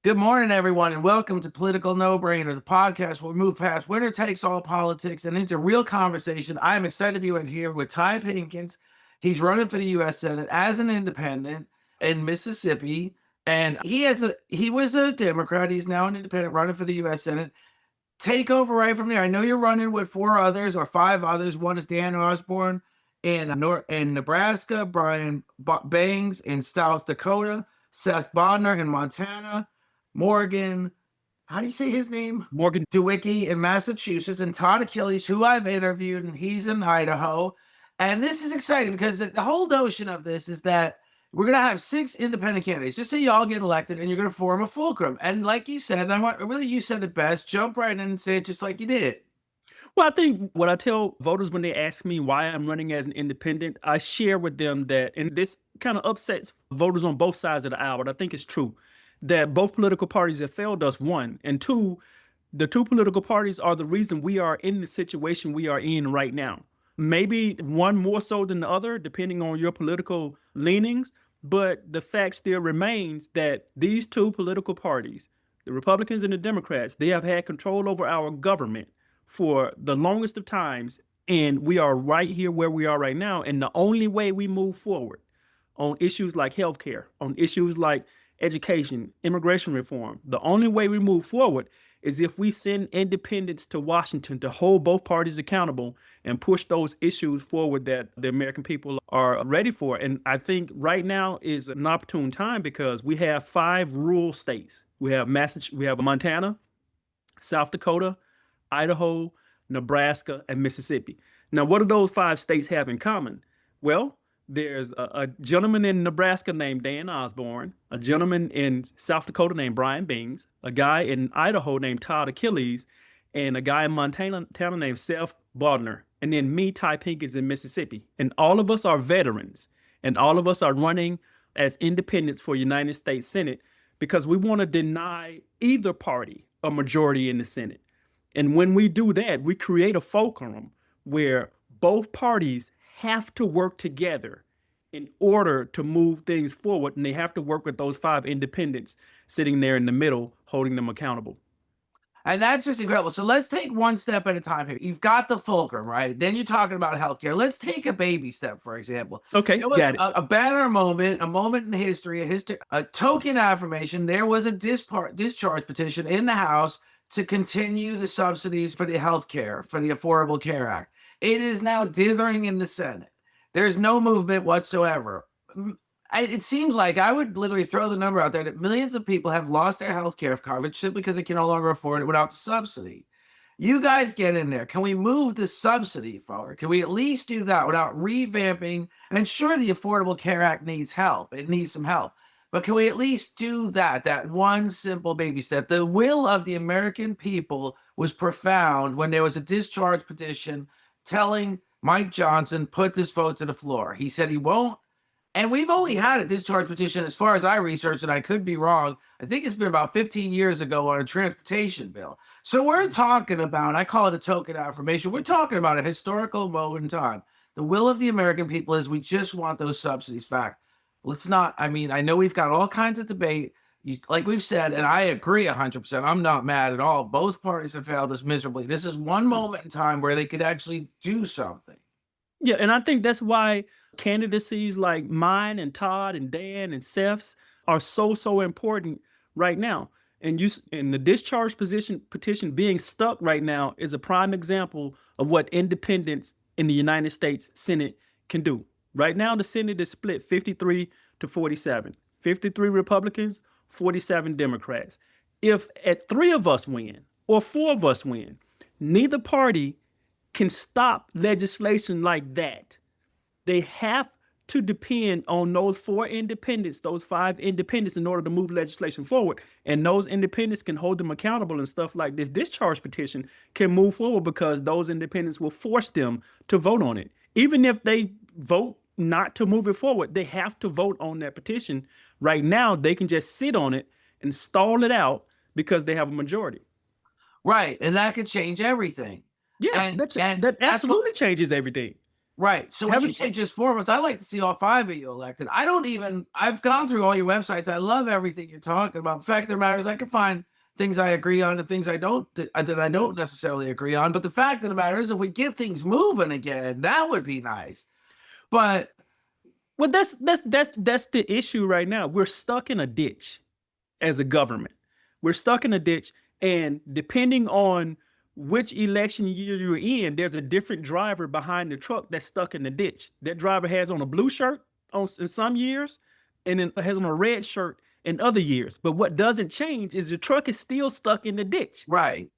Good morning, everyone, and welcome to Political No Brainer, the podcast where we move past winner takes all politics and into real conversation. I'm excited to be here with Ty Pinkins. He's running for the U.S. Senate as an independent in Mississippi, and he was a Democrat. He's now an independent running for the U.S. Senate. Take over right from there. I know you're running with four others or five others. One is Dan Osborne in Nebraska, Brian Bangs in South Dakota, Seth Bodnar in Montana, Morgan, how do you say his name? Morgan Dewicki in Massachusetts, and Todd Achilles, who I've interviewed, and he's in Idaho. And this is exciting because the whole notion of this is that we're going to have 6 independent candidates. Just say you all get elected and you're going to form a fulcrum. And like you said, you said it best, jump right in and say it just like you did. Well, I think what I tell voters when they ask me why I'm running as an independent, I share with them that, and this kind of upsets voters on both sides of the aisle, but I think it's true, that both political parties have failed us, one. And two, the two political parties are the reason we are in the situation we are in right now. Maybe one more so than the other, depending on your political leanings. But the fact still remains that these two political parties, the Republicans and the Democrats, they have had control over our government for the longest of times. And we are right here where we are right now. And the only way we move forward on issues like healthcare, on issues like education, immigration reform, the only way we move forward is if we send independents to Washington to hold both parties accountable and push those issues forward that the American people are ready for. And I think right now is an opportune time because we have 5 rural states. We have Montana, South Dakota, Idaho, Nebraska, and Mississippi. Now, what do those 5 states have in common? Well, there's a gentleman in Nebraska named Dan Osborne, a gentleman in South Dakota named Brian Bings, a guy in Idaho named Todd Achilles, and a guy in Montana named Seth Bodnar, and then me, Ty Pinkins, in Mississippi. And all of us are veterans, and all of us are running as independents for United States Senate because we want to deny either party a majority in the Senate. And when we do that, we create a fulcrum where both parties have to work together in order to move things forward. And they have to work with those 5 independents sitting there in the middle, holding them accountable. And that's just incredible. So let's take one step at a time here. You've got the fulcrum, right? Then you're talking about healthcare. Let's take a baby step, for example. Okay, It was got it. a banner moment, a moment in history, a token affirmation. There was a discharge petition in the House to continue the subsidies for the healthcare, for the Affordable Care Act. It is now dithering in the Senate. There's no movement whatsoever. It seems like I would literally throw the number out there that millions of people have lost their health care coverage simply because they can no longer afford it without the subsidy. You guys get in there. Can we move the subsidy forward? Can we at least do that without revamping? And sure, the Affordable Care Act needs help. It needs some help. But can we at least do that one simple baby step? The will of the American people was profound when there was a discharge petition telling Mike Johnson, put this vote to the floor. He said he won't. And we've only had a discharge petition, as far as I researched, and I could be wrong. I think it's been about 15 years ago on a transportation bill. So we're talking about, I call it a token affirmation. We're talking about a historical moment in time. The will of the American people is we just want those subsidies back. Let's not, I mean, I know we've got all kinds of debate. Like we've said, and I agree 100%. I'm not mad at all. Both parties have failed us miserably. This is one moment in time where they could actually do something. Yeah, and I think that's why candidacies like mine and Todd and Dan and Seth's are so important right now. And the discharge petition being stuck right now is a prime example of what independents in the United States Senate can do. Right now, the Senate is split 53 to 47, 53 Republicans, 47 Democrats. If at 3 of us win or 4 of us win, neither party can stop legislation like that. They have to depend on those 4 independents, those 5 independents in order to move legislation forward. And those independents can hold them accountable, and stuff like this discharge petition can move forward because those independents will force them to vote on it. Even if they vote not to move it forward, they have to vote on that petition. Right now, they can just sit on it and stall it out because they have a majority. Right. And that could change everything. Yeah, that absolutely changes everything. Right. So when you say just 4 of us, I like to see all 5 of you elected. I've gone through all your websites. I love everything you're talking about. The fact of the matter is I can find things I agree on and things that I don't necessarily agree on. But the fact of the matter is if we get things moving again, that would be nice. But Well, that's the issue right now. We're stuck in a ditch as a government. We're stuck in a ditch, and depending on which election year you're in, there's a different driver behind the truck that's stuck in the ditch. That driver has on a blue shirt in some years, and then has on a red shirt in other years. But what doesn't change is the truck is still stuck in the ditch. right.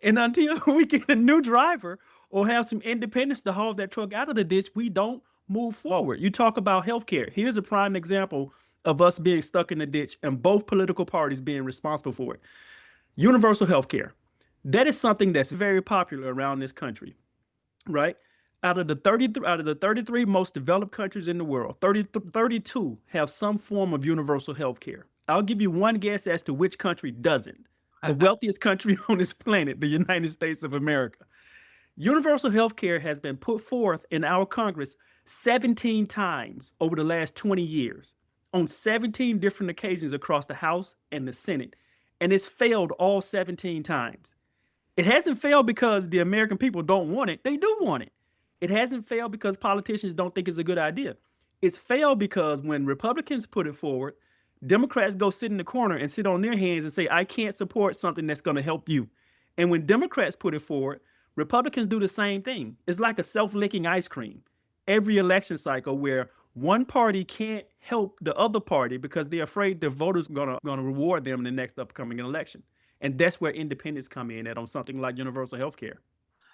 And until we get a new driver or have some independence to haul that truck out of the ditch, we don't move forward. You talk about healthcare. Here's a prime example of us being stuck in the ditch and both political parties being responsible for it. Universal healthcare. That is something that's very popular around this country, right? Out of the 33 most developed countries in the world, 32 have some form of universal healthcare. I'll give you one guess as to which country doesn't. The wealthiest country on this planet, the United States of America. Universal healthcare has been put forth in our Congress 17 times over the last 20 years on 17 different occasions across the House and the Senate, and it's failed all 17 times. It hasn't failed because the American people don't want it. They do want it. It hasn't failed because politicians don't think it's a good idea. It's failed because when Republicans put it forward, Democrats go sit in the corner and sit on their hands and say, I can't support something that's going to help you. And when Democrats put it forward, Republicans do the same thing. It's like a self-licking ice cream. Every election cycle where one party can't help the other party because they're afraid the voters are gonna reward them in the next upcoming election. And that's where independents come in on something like universal health care.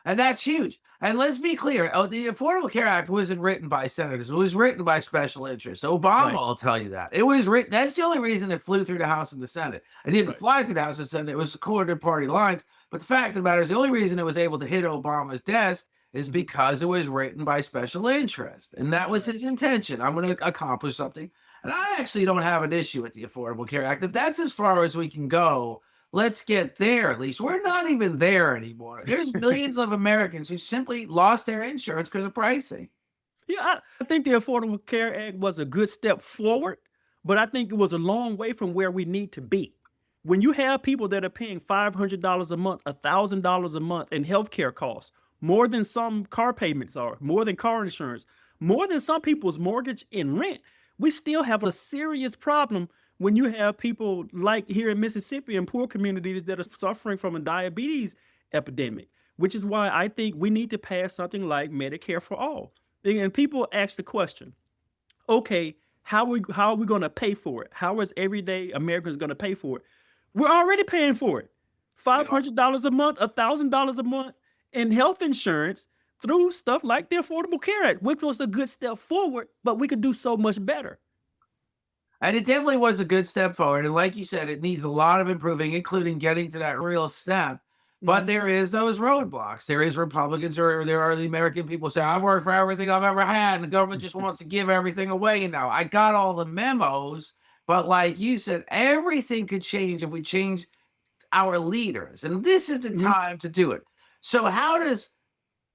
And that's huge. And let's be clear, the Affordable Care Act wasn't written by senators. It was written by special interests. Obama will tell you that. It was written. That's the only reason it flew through the House and the Senate. It didn't fly through the House and the Senate. It was according to party lines. But the fact of the matter is the only reason it was able to hit Obama's desk is because it was written by special interest. And that was his intention. I'm going to accomplish something. And I actually don't have an issue with the Affordable Care Act. If that's as far as we can go, let's get there at least. We're not even there anymore. There's millions of Americans who simply lost their insurance because of pricing. Yeah, I think the Affordable Care Act was a good step forward, but I think it was a long way from where we need to be. When you have people that are paying $500 a month, $1,000 a month in healthcare costs, more than some car payments are, more than car insurance, more than some people's mortgage and rent, we still have a serious problem when you have people like here in Mississippi and poor communities that are suffering from a diabetes epidemic, which is why I think we need to pass something like Medicare for all. And people ask the question, okay, how are we going to pay for it? How is everyday Americans going to pay for it? We're already paying for it. $500 a month, $1,000 a month in health insurance through stuff like the Affordable Care Act, which was a good step forward, but we could do so much better. And it definitely was a good step forward. And like you said, it needs a lot of improving, including getting to that real step. But there is those roadblocks. There is Republicans or there are the American people say, I've worked for everything I've ever had. And the government just wants to give everything away. Now, I got all the memos, but like you said, everything could change if we change our leaders. And this is the time to do it. So how does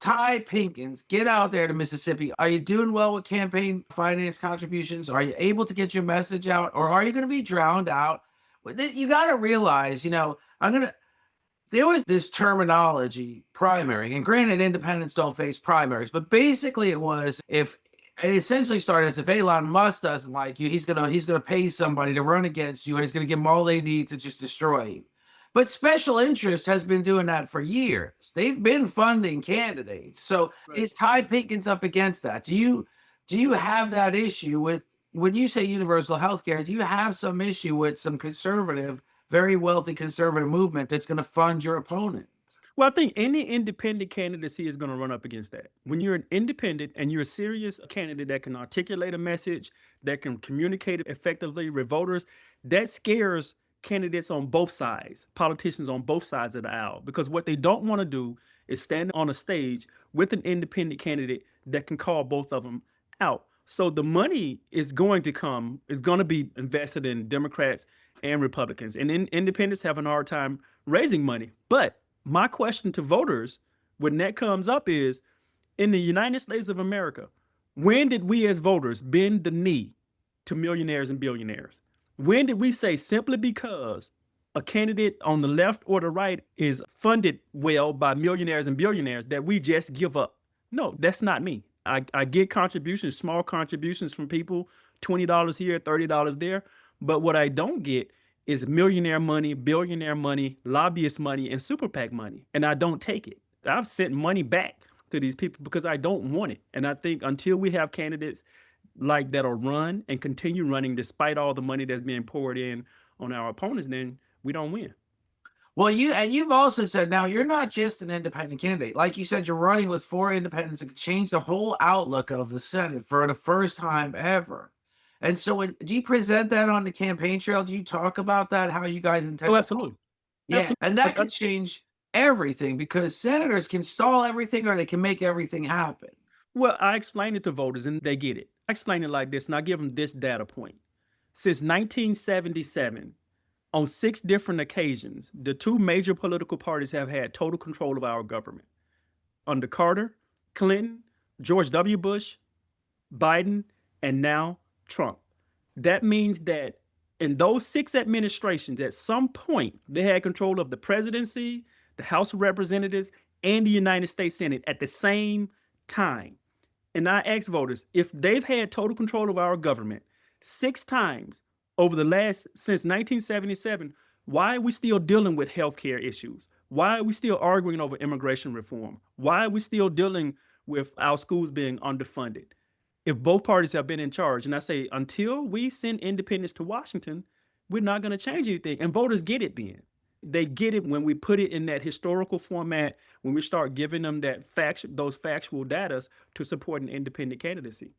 Ty Pinkins get out there to Mississippi? Are you doing well with campaign finance contributions? Are you able to get your message out, or are you going to be drowned out? You got to realize, there was this terminology primary, and granted, independents don't face primaries, but basically it was it essentially started as if Elon Musk doesn't like you, he's gonna pay somebody to run against you, and he's gonna give them all they need to just destroy you. But special interest has been doing that for years. They've been funding candidates. So is Ty Pinkins up against that? Do you have that issue with when you say universal health care? Do you have some issue with some conservative, very wealthy conservative movement that's going to fund your opponent? Well, I think any independent candidacy is going to run up against that. When you're an independent and you're a serious candidate that can articulate a message, that can communicate effectively with voters, that scares candidates on both sides, politicians on both sides of the aisle, because what they don't want to do is stand on a stage with an independent candidate that can call both of them out. So the money is going to be invested in Democrats and Republicans, and independents have a hard time raising money. But my question to voters when that comes up is, In the United States of America, when did we as voters bend the knee to millionaires and billionaires? When did we say simply because a candidate on the left or the right is funded well by millionaires and billionaires that we just give up? No, that's not me. I get contributions, small contributions from people, $20 here, $30 there. But what I don't get is millionaire money, billionaire money, lobbyist money, and super PAC money. And I don't take it. I've sent money back to these people because I don't want it. And I think until we have candidates like that'll run and continue running despite all the money that's being poured in on our opponents, then we don't win. Well, you've also said now you're not just an independent candidate. Like you said, you're running with 4 independents and change the whole outlook of the Senate for the first time ever. And so, do you present that on the campaign trail? Do you talk about that? How you guys intend? Oh, absolutely. Yeah, Absolutely. and that could change everything because senators can stall everything or they can make everything happen. Well, I explain it to voters and they get it. I explain it like this and I give them this data point. Since 1977, on 6 different occasions, the 2 major political parties have had total control of our government. Under Carter, Clinton, George W. Bush, Biden, and now Trump. That means that in those 6 administrations, at some point, they had control of the presidency, the House of Representatives, and the United States Senate at the same time. And I ask voters if they've had total control of our government 6 times over the last since 1977, why are we still dealing with healthcare issues? Why are we still arguing over immigration reform? Why are we still dealing with our schools being underfunded? If both parties have been in charge, and I say until we send independents to Washington, we're not going to change anything. And voters get it then. They get it when we put it in that historical format, when we start giving them those factual data to support an independent candidacy.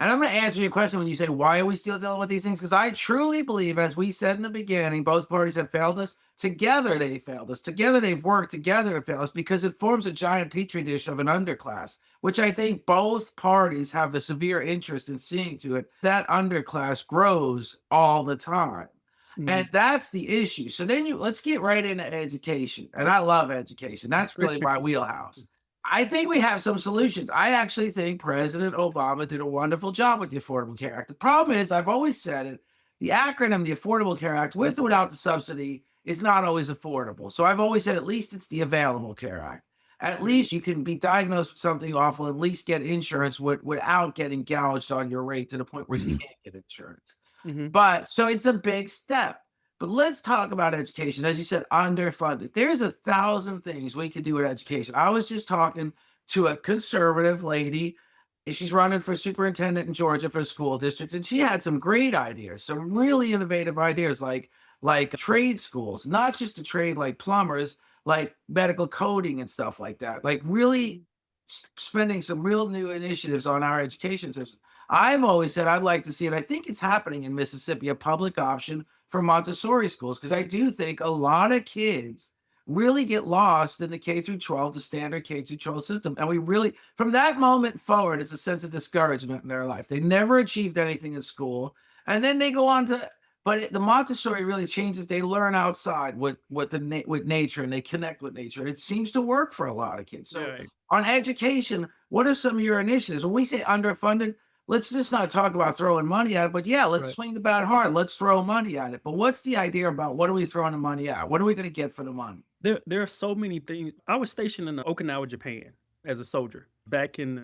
And I'm going to answer your question when you say, why are we still dealing with these things? Because I truly believe, as we said in the beginning, both parties have failed us. Together, they failed us. Together, they've worked together to fail us because it forms a giant petri dish of an underclass, which I think both parties have a severe interest in seeing to it. That underclass grows all the time. And that's the issue. So then let's get right into education. And I love education. That's really my wheelhouse. I think we have some solutions. I actually think President Obama did a wonderful job with the Affordable Care Act. The problem is, I've always said it, the acronym, the Affordable Care Act, with or without the subsidy, is not always affordable. So I've always said at least it's the Available Care Act. At least you can be diagnosed with something awful, at least get insurance without getting gouged on your rate to the point where you can't get insurance. But so it's a big step. But let's talk about education. As you said, underfunded. There's 1,000 things we could do with education. I was just talking to a conservative lady. She's running for superintendent in Georgia for a school district, and she had some great ideas, some really innovative ideas, like trade schools, not just a trade like plumbers, like medical coding and stuff like that. Like really spending some real new initiatives on our education system. I've always said I'd like to see it. I think it's happening in Mississippi, a public option for Montessori schools, because I do think a lot of kids really get lost in the K through 12, the standard K through 12 system. And we really, from that moment forward, it's a sense of discouragement in their life. They never achieved anything in school. And then they go on to, but the Montessori really changes. They learn outside with nature, and they connect with nature. It seems to work for a lot of kids. So on education, what are some of your initiatives? When we say underfunded, let's just not talk about throwing money at it, but yeah, let's swing the bat hard. Let's throw money at it. But what's the idea about what are we throwing the money at? What are we going to get for the money? There are so many things. I was stationed in Okinawa, Japan as a soldier back in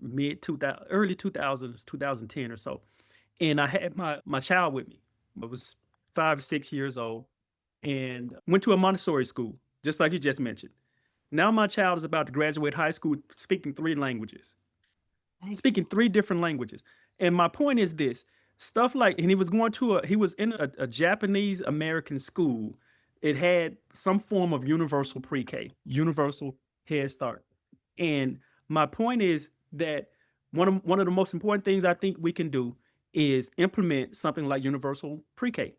the early 2000s, 2010 or so. And I had my child with me. I was 5 or 6 years old and went to a Montessori school, just like you just mentioned. Now my child is about to graduate high school speaking 3 languages. Speaking 3 different languages. And my point is this, stuff like, and he was in a Japanese American school. It had some form of universal pre-K, universal Head Start. And my point is that one of the most important things I think we can do is implement something like universal pre-K.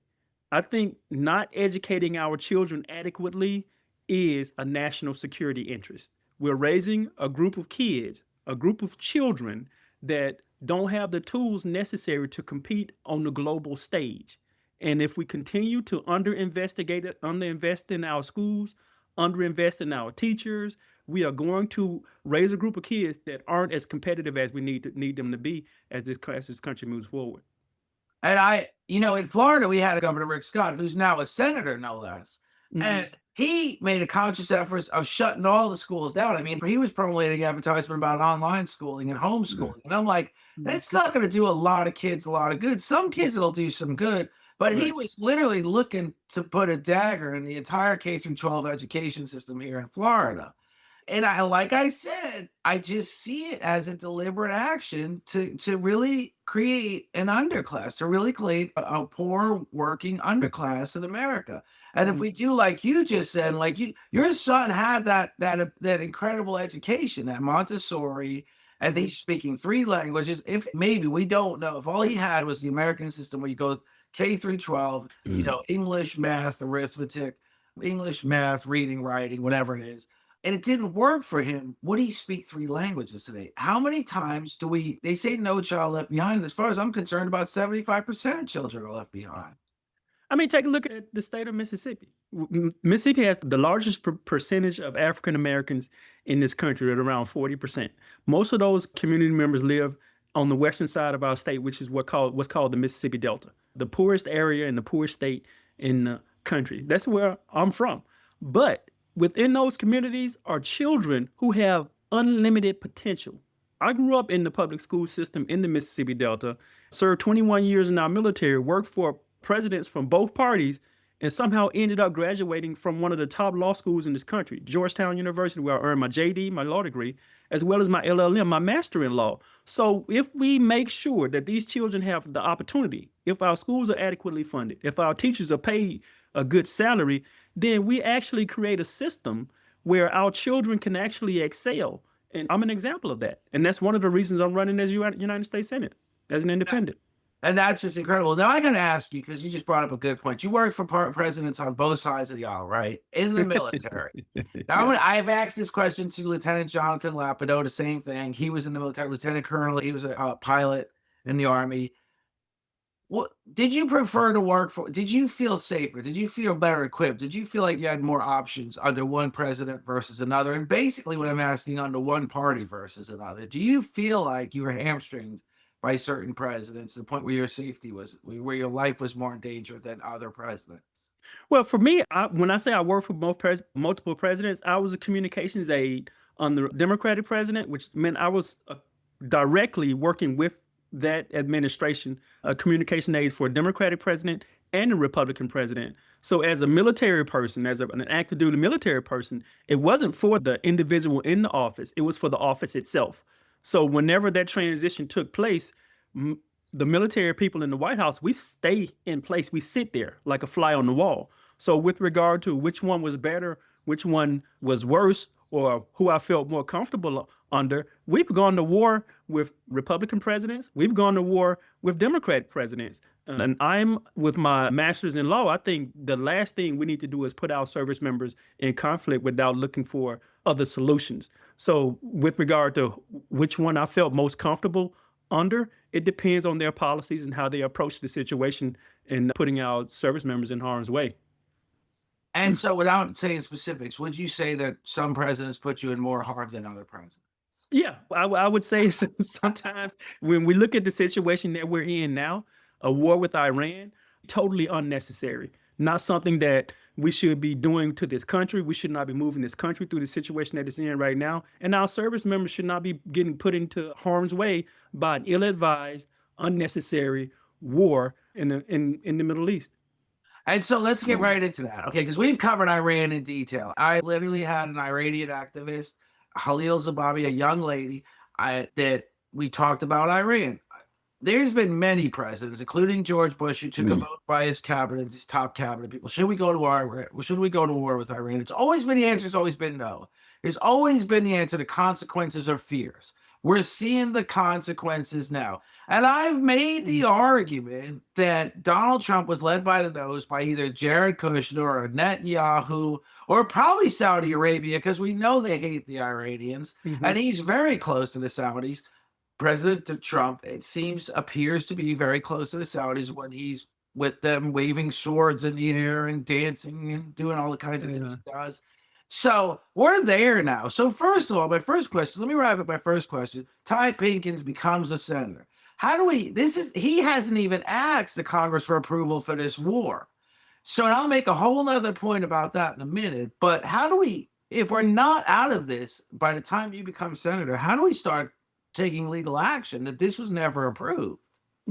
I think not educating our children adequately is a national security interest. We're raising a group of kids, a group of children that don't have the tools necessary to compete on the global stage. And if we continue to underinvest in our schools, underinvest in our teachers, we are going to raise a group of kids that aren't as competitive as we need them to be as this country moves forward. And in Florida, we had a Governor Rick Scott, who's now a senator, no less. And he made a conscious effort of shutting all the schools down. I mean, he was promulgating advertisement about online schooling and homeschooling. And I'm like, that's not going to do a lot of kids a lot of good. Some kids it'll do some good, but he was literally looking to put a dagger in the entire K through 12 education system here in Florida. And like I said, I just see it as a deliberate action to really create an underclass, to really create a poor working underclass in America. And if we do like you just said, like your son had that incredible education at Montessori, and he's speaking 3 languages. If maybe we don't know, if all he had was the American system where you go K through 12, English, math, arithmetic, English, math, reading, writing, whatever it is, and it didn't work for him, would he speak 3 languages today? How many times they say no child left behind. As far as I'm concerned, about 75% of children are left behind. I mean, take a look at the state of Mississippi. Mississippi has the largest percentage of African Americans in this country at around 40%. Most of those community members live on the western side of our state, which is what's called the Mississippi Delta, the poorest area and the poorest state in the country. That's where I'm from. But within those communities are children who have unlimited potential. I grew up in the public school system in the Mississippi Delta, served 21 years in our military, worked for presidents from both parties, and somehow ended up graduating from one of the top law schools in this country, Georgetown University, where I earned my JD, my law degree, as well as my LLM, my master in law. So if we make sure that these children have the opportunity, if our schools are adequately funded, if our teachers are paid a good salary, then we actually create a system where our children can actually excel. And I'm an example of that. And that's one of the reasons I'm running as United States Senate, as an independent. And that's just incredible. Now I got to ask you, because you just brought up a good point. You worked for presidents on both sides of the aisle, right? In the military. Now I've asked this question to Lieutenant Jonathan Lapido, the same thing. He was in the military, lieutenant colonel. He was a pilot in the Army. What did you prefer to work for? Did you feel safer? Did you feel better equipped? Did you feel like you had more options under one president versus another? And basically what I'm asking, under one party versus another, do you feel like you were hamstringed by certain presidents to the point where your safety was, where your life was more in danger than other presidents? Well, for me, when I say I worked for multiple presidents, I was a communications aide on the Democratic president, which meant I was directly working with that administration, communication aides for a Democratic president and a Republican president. So as a military person, as an active duty military person, it wasn't for the individual in the office, it was for the office itself. So whenever that transition took place, the military people in the White House, we stay in place. We sit there like a fly on the wall. So with regard to which one was better, which one was worse, or who I felt more comfortable under, we've gone to war with Republican presidents. We've gone to war with Democratic presidents. And I'm, with my master's in law, I think the last thing we need to do is put our service members in conflict without looking for other solutions. So with regard to which one I felt most comfortable under, it depends on their policies and how they approach the situation and putting our service members in harm's way. And so without saying specifics, would you say that some presidents put you in more harm than other presidents? Yeah, I would say sometimes when we look at the situation that we're in now, a war with Iran, totally unnecessary. Not something that we should be doing to this country. We should not be moving this country through the situation that it's in right now. And our service members should not be getting put into harm's way by an ill-advised, unnecessary war in the Middle East. And so let's get right into that, okay? Because we've covered Iran in detail. I literally had an Iranian activist, Khalil Zababi, a young lady, that we talked about Iran. There's been many presidents, including George Bush, who took a vote by his cabinet, his top cabinet people. Should we go to war? Should we go to war with Iran? It's always been, the answer's always been no. There's always been the answer to consequences or fears. We're seeing the consequences now. And I've made the argument that Donald Trump was led by the nose by either Jared Kushner or Netanyahu or probably Saudi Arabia, because we know they hate the Iranians. And he's very close to the Saudis. President Trump, it appears to be very close to the Saudis when he's with them waving swords in the air and dancing and doing all the kinds of things he does. So we're there now. So first of all, my first question, let me wrap up my first question. Ty Pinkins becomes a senator. How do we, he hasn't even asked the Congress for approval for this war. So, and I'll make a whole nother point about that in a minute, but how do we, if we're not out of this by the time you become senator, how do we start taking legal action that this was never approved?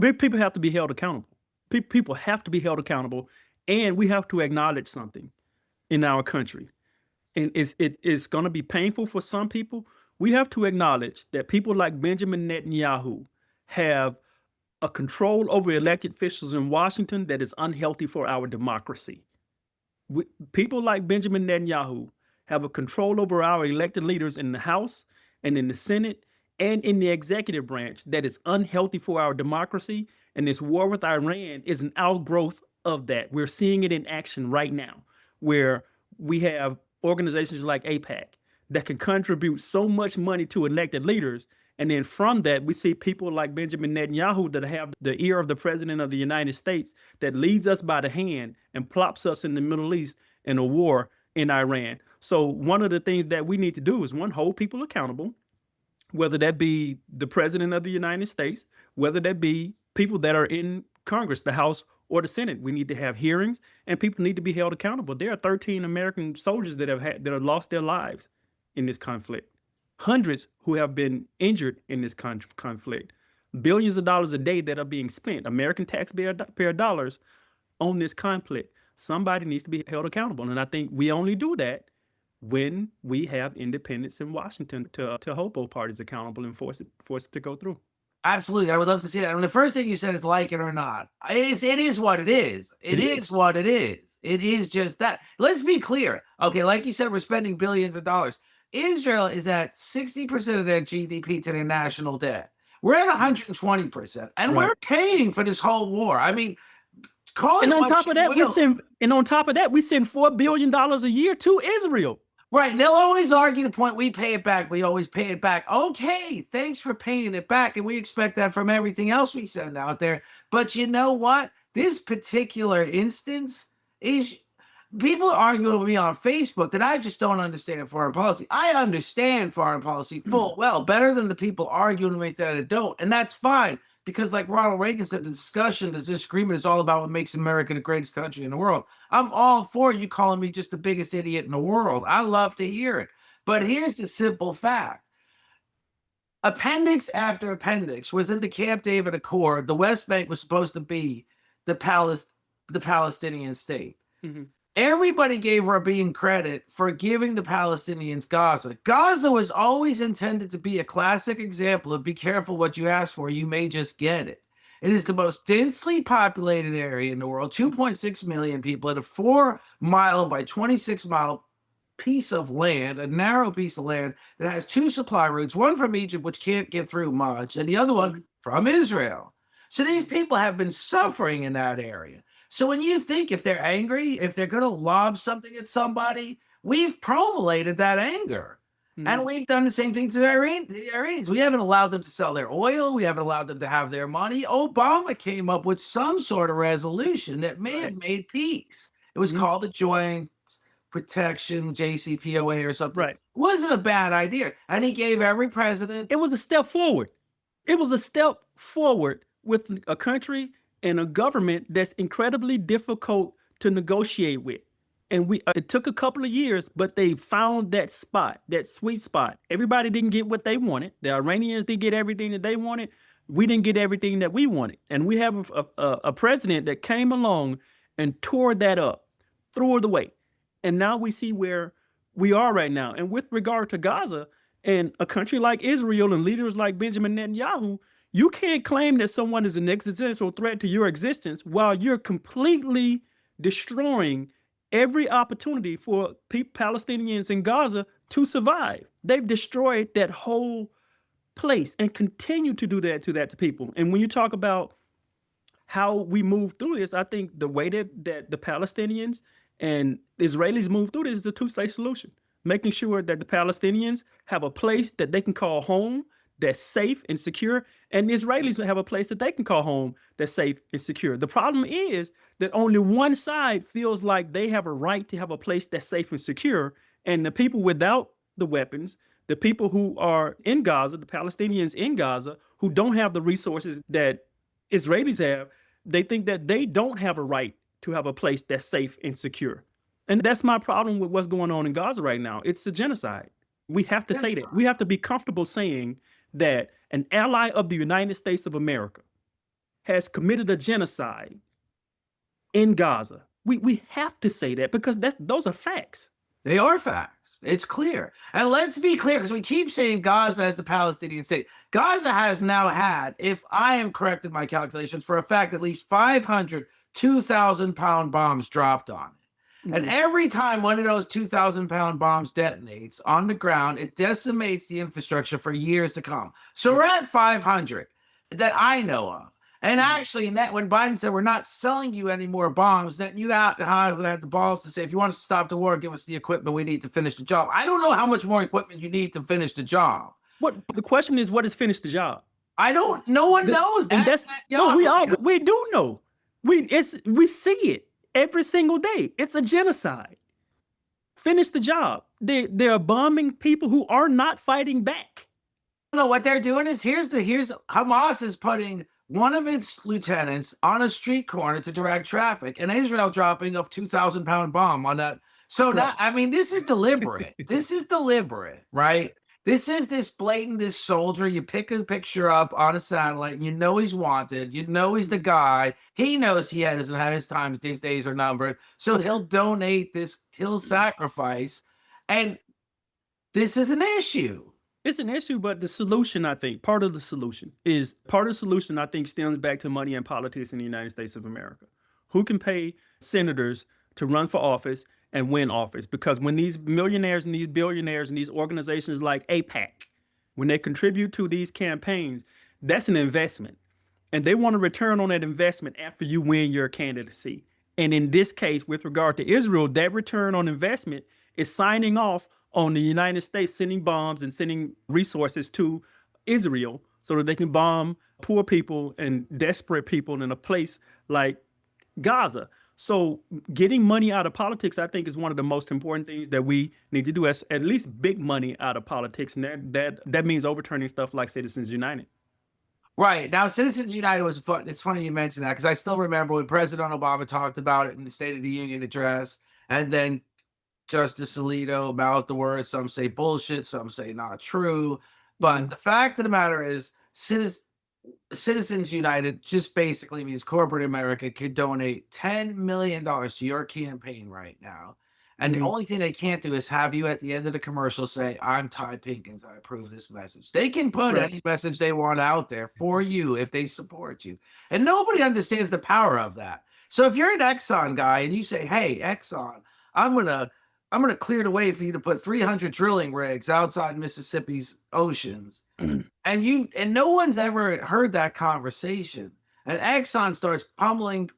People have to be held accountable. People have to be held accountable, and we have to acknowledge something in our country. And it's going to be painful for some people. We have to acknowledge that people like Benjamin Netanyahu have a control over elected officials in Washington that is unhealthy for our democracy. People like Benjamin Netanyahu have a control over our elected leaders in the House and in the Senate and in the executive branch that is unhealthy for our democracy. And this war with Iran is an outgrowth of that. We're seeing it in action right now, where we have organizations like AIPAC that can contribute so much money to elected leaders. And then from that, we see people like Benjamin Netanyahu that have the ear of the president of the United States that leads us by the hand and plops us in the Middle East in a war in Iran. So one of the things that we need to do is, one, hold people accountable, whether that be the president of the United States, whether that be people that are in Congress, the House or the Senate. We need to have hearings, and people need to be held accountable. There are 13 American soldiers that have lost their lives in this conflict. Hundreds who have been injured in this conflict. Billions of dollars a day that are being spent, American taxpayer dollars, on this conflict. Somebody needs to be held accountable. And I think we only do that when we have independents in Washington to hold both parties accountable and force it to go through. Absolutely. I would love to see that. And the first thing you said is like it or not. It is what it is. It is what it is. It is just that. Let's be clear. Okay, like you said, we're spending billions of dollars. Israel is at 60% of their GDP to their national debt. We're at 120%. And we're paying for this whole war. I mean, and on top of that, we send $4 billion a year to Israel. Right. And they'll always argue the point, we pay it back. We always pay it back. Okay, thanks for paying it back. And we expect that from everything else we send out there. But you know what? This particular instance is, people are arguing with me on Facebook that I just don't understand foreign policy. I understand foreign policy full well, better than the people arguing with me that I don't. And that's fine. Because like Ronald Reagan said, the discussion, the disagreement is all about what makes America the greatest country in the world. I'm all for you calling me just the biggest idiot in the world. I love to hear it. But here's the simple fact. Appendix after appendix was in the Camp David Accord. The West Bank was supposed to be the Palestinian state. Mm-hmm. Everybody gave Rabin credit for giving the Palestinians Gaza. Gaza was always intended to be a classic example of be careful what you ask for, you may just get it. It is the most densely populated area in the world, 2.6 million people at a 4-mile by 26-mile piece of land, a narrow piece of land that has two supply routes, one from Egypt, which can't get through much, and the other one from Israel. So these people have been suffering in that area. So when you think if they're angry, if they're going to lob something at somebody, we've promulgated that anger. Mm-hmm. And we've done the same thing to the Iranians. We haven't allowed them to sell their oil. We haven't allowed them to have their money. Obama came up with some sort of resolution that may have made peace. It was called the Joint Protection, JCPOA or something. Right. It wasn't a bad idea. And he gave every president. It was a step forward. It was a step forward with a country and a government that's incredibly difficult to negotiate with. And it took a couple of years, but they found that spot, that sweet spot. Everybody didn't get what they wanted. The Iranians didn't get everything that they wanted. We didn't get everything that we wanted. And we have a president that came along and tore that up, threw it away. And now we see where we are right now. And with regard to Gaza and a country like Israel and leaders like Benjamin Netanyahu, you can't claim that someone is an existential threat to your existence while you're completely destroying every opportunity for Palestinians in Gaza to survive. They've destroyed that whole place and continue to do that to people. And when you talk about how we move through this, I think the way that the Palestinians and Israelis move through this is a two-state solution, making sure that the Palestinians have a place that they can call home, that's safe and secure, and the Israelis will have a place that they can call home that's safe and secure. The problem is that only one side feels like they have a right to have a place that's safe and secure, And the people without the weapons, the people who are in Gaza, the Palestinians in Gaza, who don't have the resources that Israelis have, they think that they don't have a right to have a place that's safe and secure. And that's my problem with what's going on in Gaza right now. It's a genocide. We have to say that. We have to be comfortable saying that an ally of the United States of America has committed a genocide in Gaza. We have to say that because those are facts. They are facts. It's clear. And let's be clear, because we keep saying Gaza as the Palestinian state. Gaza has now had, if I am correct in my calculations, for a fact, at least 500 2,000-pound bombs dropped on it. And every time one of those 2,000-pound bombs detonates on the ground, it decimates the infrastructure for years to come. So we're at 500 that I know of. And actually, in that, when Biden said, we're not selling you any more bombs, that you had the balls to say, if you want us to stop the war, give us the equipment we need to finish the job. I don't know how much more equipment you need to finish the job. What the question is, what is finish the job? No one knows that. And we do know. We see it every single day. It's a genocide. Finish the job. They're bombing people who are not fighting back. No, what they're doing is here's Hamas is putting one of its lieutenants on a street corner to direct traffic, and Israel dropping a 2,000-pound bomb on that. So now, I mean, this is deliberate. This is deliberate, right? This is this blatant, this soldier. You pick a picture up on a satellite, and you know he's wanted. You know he's the guy. He knows he doesn't have his time. These days are numbered. So he'll donate this. He'll sacrifice, and this is an issue. It's an issue, but the solution, I think, part of the solution, I think, stems back to money and politics in the United States of America. Who can pay senators to run for office and win office? Because when these millionaires and these billionaires and these organizations like AIPAC, when they contribute to these campaigns, that's an investment. And they want a return on that investment after you win your candidacy. And in this case, with regard to Israel, that return on investment is signing off on the United States sending bombs and sending resources to Israel so that they can bomb poor people and desperate people in a place like Gaza. So getting money out of politics, I think, is one of the most important things that we need to do, as at least big money out of politics. And that means overturning stuff like Citizens United. Right. Now, Citizens United was fun. It's funny you mentioned that, because I still remember when President Obama talked about it in the State of the Union address, and then Justice Alito mouthed the words. Some say bullshit, some say not true. But the fact of the matter is, Citizens United just basically means corporate America could donate $10 million to your campaign right now. And the only thing they can't do is have you at the end of the commercial say, I'm Ty Pinkins, I approve this message. They can put any message they want out there for you if they support you. And nobody understands the power of that. So if you're an Exxon guy and you say, hey, Exxon, I'm gonna clear the way for you to put 300 drilling rigs outside Mississippi's oceans. And no one's ever heard that conversation. And Exxon starts pummeling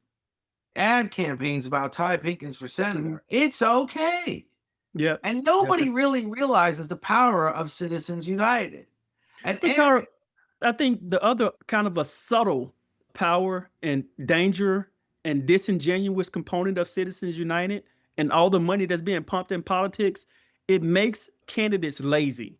ad campaigns about Ty Pinkins for senator. It's okay. Yeah. And nobody really realizes the power of Citizens United. And I think the other kind of a subtle power and danger and disingenuous component of Citizens United and all the money that's being pumped in politics, it makes candidates lazy,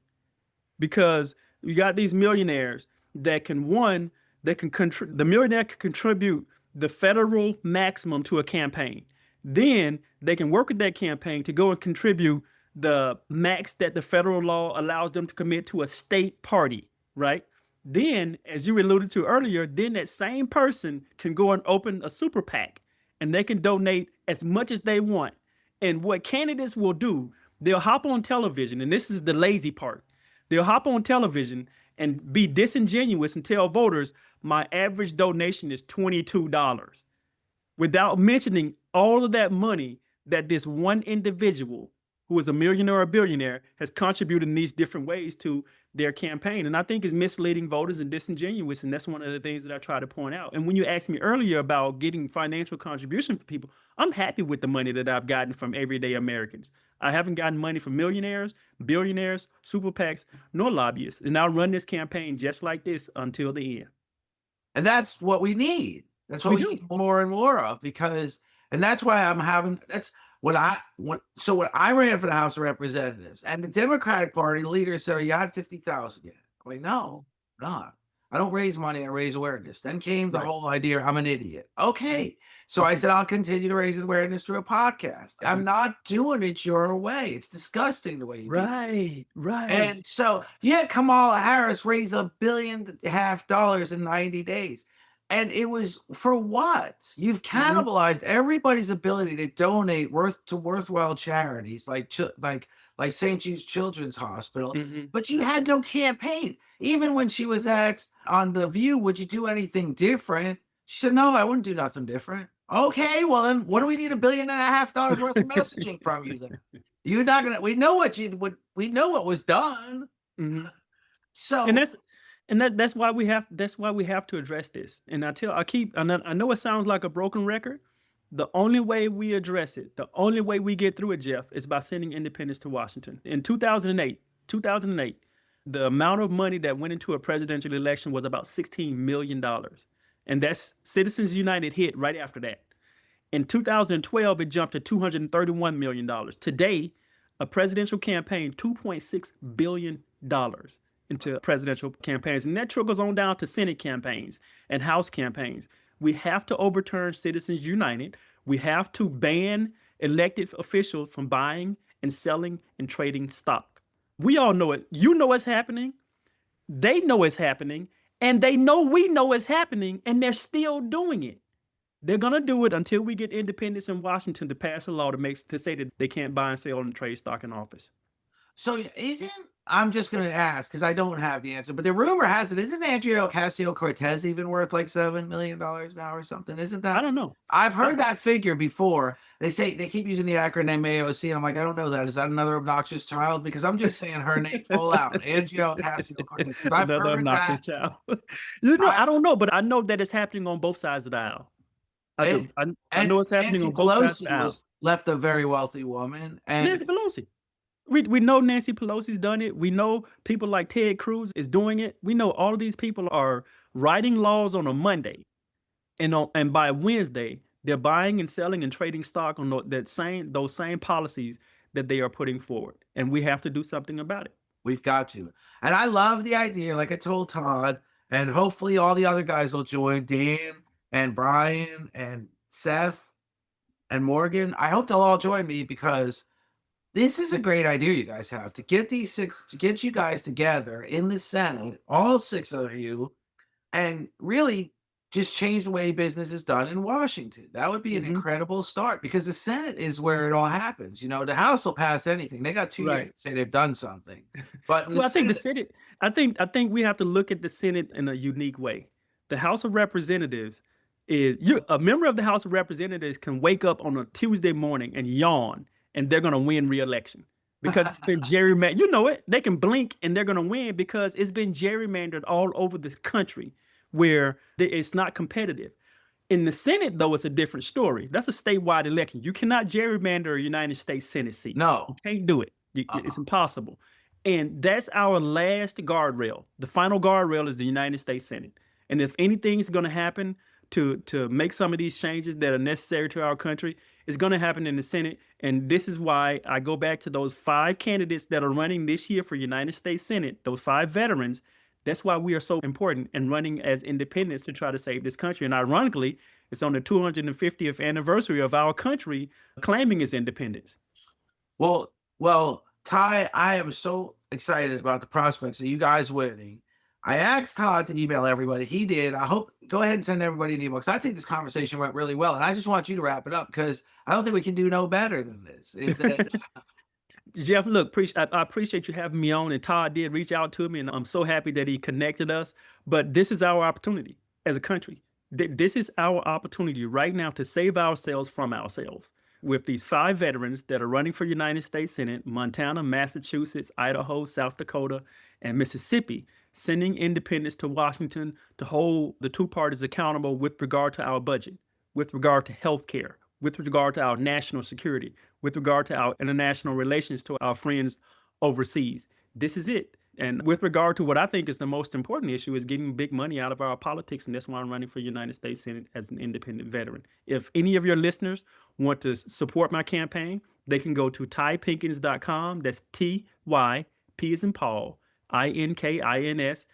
because you got these millionaires that can, the millionaire can contribute the federal maximum to a campaign. Then they can work with that campaign to go and contribute the max that the federal law allows them to commit to a state party, right? Then, as you alluded to earlier, then that same person can go and open a super PAC, and they can donate as much as they want. And what candidates will do, they'll hop on television, and this is the lazy part. They'll hop on television and be disingenuous and tell voters, my average donation is $22, without mentioning all of that money that this one individual who is a millionaire or a billionaire has contributed in these different ways to their campaign. And I think it's misleading voters and disingenuous. And that's one of the things that I try to point out. And when you asked me earlier about getting financial contribution for people, I'm happy with the money that I've gotten from everyday Americans. I haven't gotten money from millionaires, billionaires, super PACs, nor lobbyists. And I'll run this campaign just like this until the end. And that's what we need. That's what we need more and more of, and that's why when I ran for the House of Representatives, and the Democratic Party leader said, "You got 50,000 yet?" I'm like, "No, not. I don't raise money. I raise awareness." Then came the Right. whole idea, I'm an idiot. Okay, so I Mhm. said, "I'll continue to raise awareness through a podcast." I'm not doing it your way. It's disgusting the way you do. Right. Right. And so, yeah, Kamala Harris raised $1.5 billion in 90 days. And it was for what? You've Mhm. cannibalized everybody's ability to donate worthwhile charities like St. Jude's Children's Hospital, Mhm. but you had no campaign. Even when she was asked on The View, would you do anything different? She said, "No, I wouldn't do nothing different." Okay, well then what do we need $1.5 billion worth of messaging from you then? You're not gonna we know we know what was done. Mhm. And So that's why we have to address this. And I know it sounds like a broken record. The only way we address it, the only way we get through it, Jeff, is by sending independents to Washington. In 2008, the amount of money that went into a presidential election was about $16 million. And that's Citizens United hit right after that. In 2012, it jumped to $231 million. Today, a presidential campaign, $2.6 billion into presidential campaigns. And that trickles on down to Senate campaigns and House campaigns. We have to overturn Citizens United. We have to ban elected officials from buying and selling and trading stock. We all know it. You know it's happening. They know it's happening. And they know we know it's happening. And they're still doing it. They're gonna do it until we get independence in Washington to pass a law to say that they can't buy and sell and trade stock in office. so isn't I'm just gonna ask because I don't have the answer, but the rumor has it, isn't Andrea Ocasio-Cortez even worth like $7 million now or something? Isn't I that don't know. I've I, heard that figure before. They say they keep using the acronym AOC, and I'm like, I don't know that. Is that another obnoxious child? Because I'm just saying her name full out, Andrea Ocasio-Cortez. Because I've Another heard obnoxious that. child. I I don't know, but I know that it's happening on both sides of the aisle. I and do. I know it's happening Nancy on both sides of the Pelosi aisle. was left a very wealthy woman, and Nancy Pelosi. We know Nancy Pelosi's done it. We know people like Ted Cruz is doing it. We know all of these people are writing laws on a Monday, and by Wednesday, they're buying and selling and trading stock on those same policies that they are putting forward. And we have to do something about it. we've got to. And I love the idea, like I told Todd, and hopefully all the other guys will join, Dan and Brian and Seth and Morgan. I hope they'll all join me because this is a great idea you guys have to get you guys together in the Senate, all six of you, and really just change the way business is done in Washington. That would be an Mhm. incredible start because the Senate is where it all happens. The House will pass anything. They got 2 years Right. to say they've done something. But in the Well, I think the Senate, Senate. I think we have to look at the Senate in a unique way. The House of Representatives a member of the House of Representatives can wake up on a Tuesday morning and yawn, and they're going to win re-election because it's been gerrymandered. You know it. They can blink and they're going to win because it's been gerrymandered all over the country where it's not competitive. In the Senate, though, it's a different story. That's a statewide election. You cannot gerrymander a United States Senate seat. You no. can't do it. It's Uh-uh. impossible. And that's our last guardrail. The final guardrail is the United States Senate. And if anything's going to happen to make some of these changes that are necessary to our country, it's going to happen in the Senate. And this is why I go back to those 5 candidates that are running this year for United States Senate, those 5 veterans. That's why we are so important and running as independents to try to save this country. And ironically, it's on the 250th anniversary of our country claiming its independence. Well, Ty, I am so excited about the prospects of you guys winning. I asked Todd to email everybody. He did. I hope go ahead and send everybody an email because I think this conversation went really well. And I just want you to wrap it up because I don't think we can do no better than this. Is that Jeff, look, I appreciate you having me on. And Todd did reach out to me, and I'm so happy that he connected us. But this is our opportunity as a country. This is our opportunity right now to save ourselves from ourselves. With these 5 veterans that are running for United States Senate, Montana, Massachusetts, Idaho, South Dakota, and Mississippi, sending independents to Washington to hold the two parties accountable with regard to our budget, with regard to health care, with regard to our national security, with regard to our international relations to our friends overseas. This is it. And with regard to what I think is the most important issue is getting big money out of our politics. And that's why I'm running for United States Senate as an independent veteran. If any of your listeners want to support my campaign, they can go to typinkins.com. That's TY, P as in Paul, INKINS.com.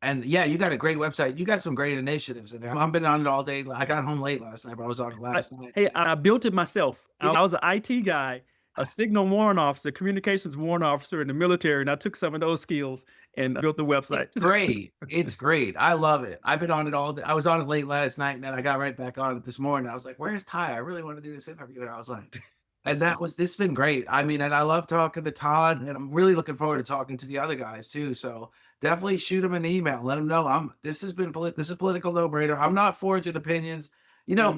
And yeah, you got a great website. You got some great initiatives in there. I've been on it all day. I got home late last night, but I was on it last night. Hey, I built it myself. I was an IT guy, a signal warrant officer, communications warrant officer in the military, and I took some of those skills and built the website. It's great. It's great. I love it. I've been on it all day. I was on it late last night, and then I got right back on it this morning. I was like, where's Ty? I really want to do this interview. And I was like, and this has been great. I mean, and I love talking to Todd, and I'm really looking forward to talking to the other guys too. So definitely shoot them an email. Let them know this is political no-brainer. I'm not forging opinions.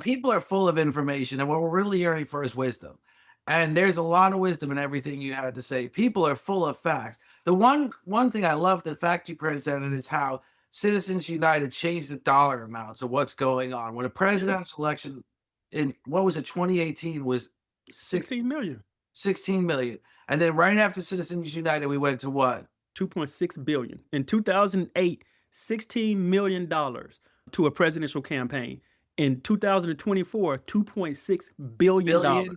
People are full of information, and what we're really yearning for is wisdom. And there's a lot of wisdom in everything you had to say. People are full of facts. The one thing I love, the fact you presented, is how Citizens United changed the dollar amounts of what's going on. When a presidential election in 2018 was 16 million. 16 million. And then right after Citizens United, we went to what? 2.6 billion. In 2008, $16 million to a presidential campaign. In 2024, $2.6 billion.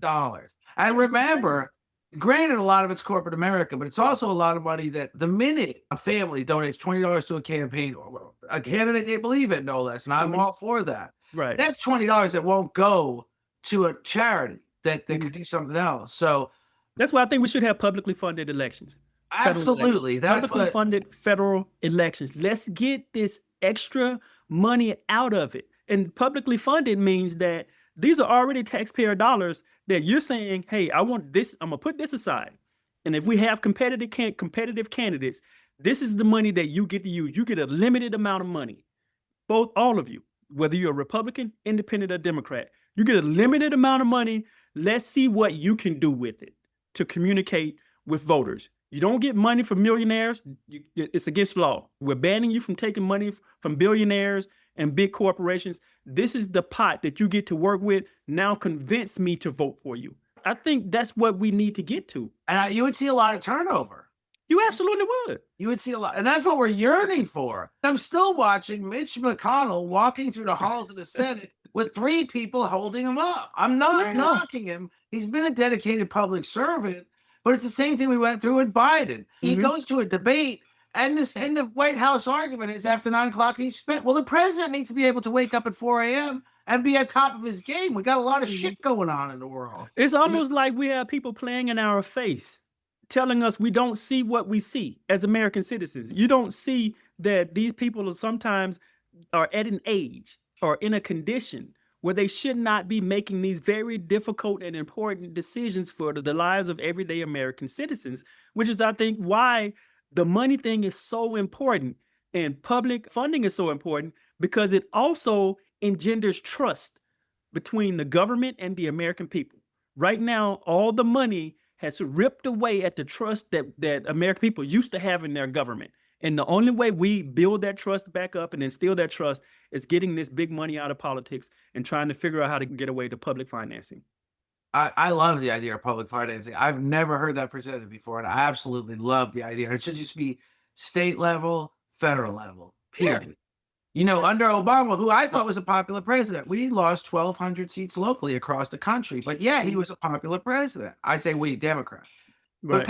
And remember, granted, a lot of it's corporate America, but it's also a lot of money that the minute a family donates $20 to a campaign or a candidate they believe in, no less, and I'm all for that. Right. That's $20 that won't go to a charity that could do something else. So that's why I think we should have publicly funded elections. Absolutely. That's publicly funded federal elections. Let's get this extra money out of it. And publicly funded means that these are already taxpayer dollars that you're saying, hey, I want this, I'm gonna put this aside. And if we have competitive candidates, this is the money that you get to use. You get a limited amount of money, all of you, whether you're a Republican, independent, or Democrat, you get a limited amount of money. Let's see what you can do with it to communicate with voters. You don't get money from millionaires. It's against law. We're banning you from taking money from billionaires and big corporations. This is the pot that you get to work with. Now convince me to vote for you. I think that's what we need to get to. And you would see a lot of turnover. You absolutely would. You would see a lot. And that's what we're yearning for. I'm still watching Mitch McConnell walking through the halls of the Senate with 3 people holding him up. I'm not knocking him. He's been a dedicated public servant, but it's the same thing we went through with Biden. He goes to a debate, and the White House argument is after 9 o'clock he's spent. Well, the president needs to be able to wake up at 4 a.m. and be at top of his game. We got a lot of shit going on in the world. It's almost like we have people playing in our face, telling us we don't see what we see as American citizens. You don't see that these people sometimes are at an age or in a condition where they should not be making these very difficult and important decisions for the lives of everyday American citizens, which is, I think, why the money thing is so important and public funding is so important, because it also engenders trust between the government and the American people. Right now, all the money has ripped away at the trust that American people used to have in their government. And the only way we build that trust back up and instill that trust is getting this big money out of politics and trying to figure out how to get away to public financing. I love the idea of public financing. I've never heard that presented before, and I absolutely love the idea. It should just be state level, federal level, period. Yeah. Under Obama, who I thought was a popular president, we lost 1,200 seats locally across the country. But yeah, he was a popular president. I say we, Democrats. Right.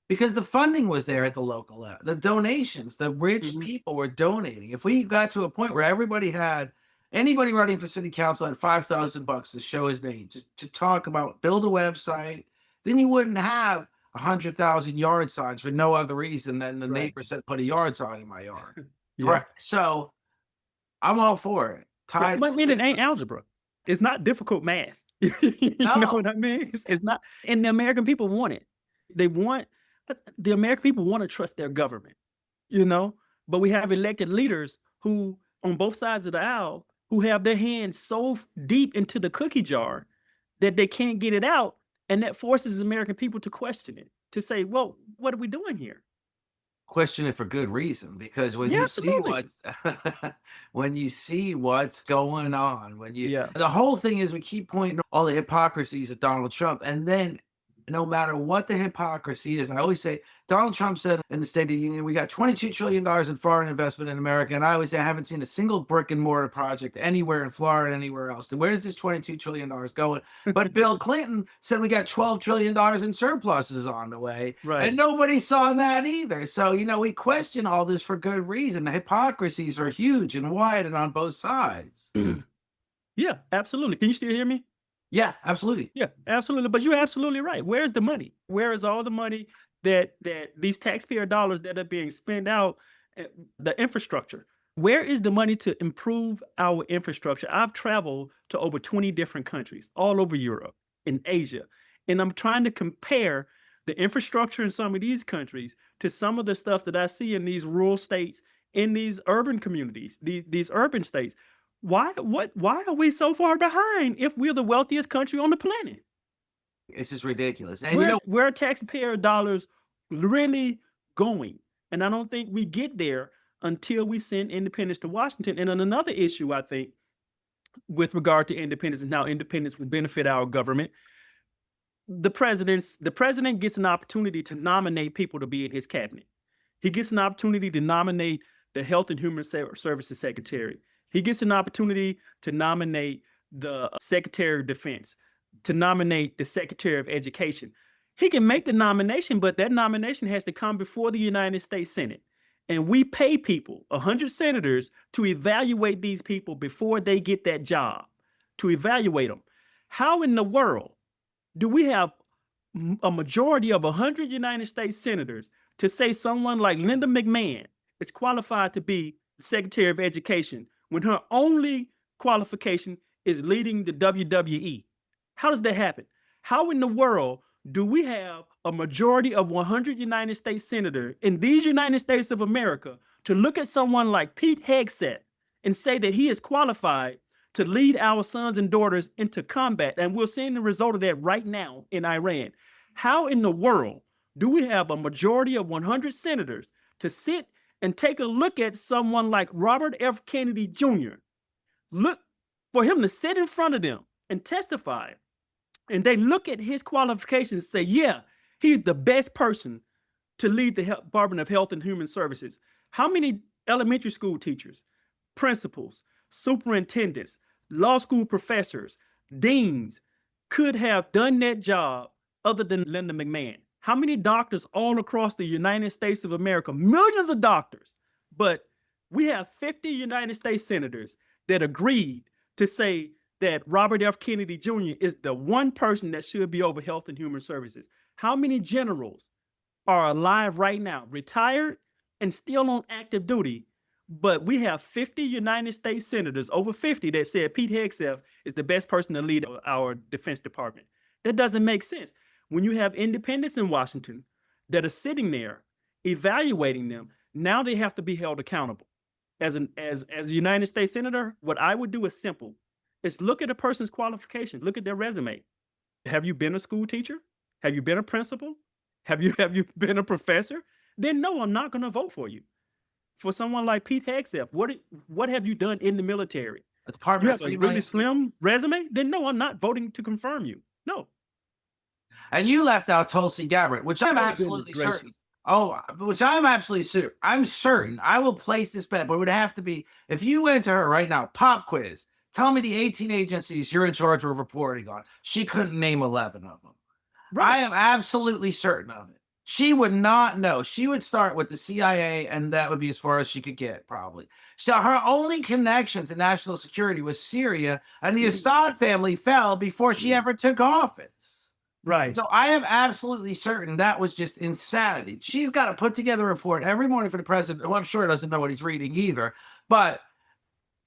Because the funding was there at the local level, the donations, the rich people were donating. If we got to a point where anybody running for city council had $5,000 to show his name, to talk about, build a website, then you wouldn't have 100,000 yard signs for no other reason than the neighbor said, put a yard sign in my yard. Right. So I'm all for it. I mean, it ain't algebra. It's not difficult math. You know what I mean? It's not, and the American people want it. The American people want to trust their government, but we have elected leaders who, on both sides of the aisle, who have their hands so deep into the cookie jar that they can't get it out. And that forces American people to question it, to say, well, what are we doing here? Question it for good reason, because when you see what's going on, the whole thing is we keep pointing all the hypocrisies of Donald Trump, and then no matter what the hypocrisy is. And I always say, Donald Trump said in the State of the Union, we got $22 trillion in foreign investment in America. And I always say, I haven't seen a single brick and mortar project anywhere in Florida, anywhere else. And where's this $22 trillion going? But Bill Clinton said we got $12 trillion in surpluses on the way. Right. And nobody saw that either. So, we question all this for good reason. The hypocrisies are huge and wide and on both sides. Yeah, absolutely. Can you still hear me? Yeah, absolutely. Yeah, absolutely. But you're absolutely right. Where's the money? Where is all the money that these taxpayer dollars that are being spent out, the infrastructure? Where is the money to improve our infrastructure? I've traveled to over 20 different countries, all over Europe and Asia, and I'm trying to compare the infrastructure in some of these countries to some of the stuff that I see in these rural states, in these urban communities, these urban states. Why are we so far behind if we're the wealthiest country on the planet? It's just ridiculous. And Where are taxpayer dollars really going? And I don't think we get there until we send independents to Washington. And then another issue, I think, with regard to independence and how independence would benefit our government, the president gets an opportunity to nominate people to be in his cabinet. He gets an opportunity to nominate the Health and Human Services Secretary. He gets an opportunity to nominate the Secretary of Defense, to nominate the Secretary of Education. He can make the nomination, but that nomination has to come before the United States Senate. And we pay people, 100 senators, to evaluate these people before they get that job, to evaluate them. How in the world do we have a majority of 100 United States senators to say someone like Linda McMahon is qualified to be Secretary of Education when her only qualification is leading the WWE? How does that happen? How in the world do we have a majority of 100 United States senators in these United States of America to look at someone like Pete Hegseth and say that he is qualified to lead our sons and daughters into combat? And we're seeing the result of that right now in Iran. How in the world do we have a majority of 100 senators to sit and take a look at someone like Robert F. Kennedy Jr., look for him to sit in front of them and testify, and they look at his qualifications and say, yeah, he's the best person to lead the Department of Health and Human Services? How many elementary school teachers, principals, superintendents, law school professors, deans could have done that job other than Linda McMahon? How many doctors all across the United States of America? Millions of doctors. But we have 50 United States senators that agreed to say that Robert F. Kennedy Jr. is the one person that should be over Health and Human Services. How many generals are alive right now, retired and still on active duty? But we have 50 United States senators, over 50, that said Pete Hegseth is the best person to lead our Defense Department. That doesn't make sense. When you have independents in Washington that are sitting there evaluating them, now they have to be held accountable. As a United States senator, what I would do is simple. It's look at a person's qualifications, look at their resume. Have you been a school teacher? Have you been a principal? Have you been a professor? Then no, I'm not going to vote for you. For someone like Pete Hegseth, what have you done in the military? You have a really slim resume? Then no, I'm not voting to confirm you. No. And you left out Tulsi Gabbard, which I'm absolutely certain. Which I'm absolutely certain. I'm certain. I will place this bet, but it would have to be, if you went to her right now, pop quiz, tell me the 18 agencies you're in charge of reporting on. She couldn't name 11 of them. Right. I am absolutely certain of it. She would not know. She would start with the CIA, and that would be as far as she could get, probably. So her only connection to national security was Syria, and the Assad family fell before she ever took office. Right. So I am absolutely certain that was just insanity. She's got to put together a report every morning for the president, who I'm sure doesn't know what he's reading either. But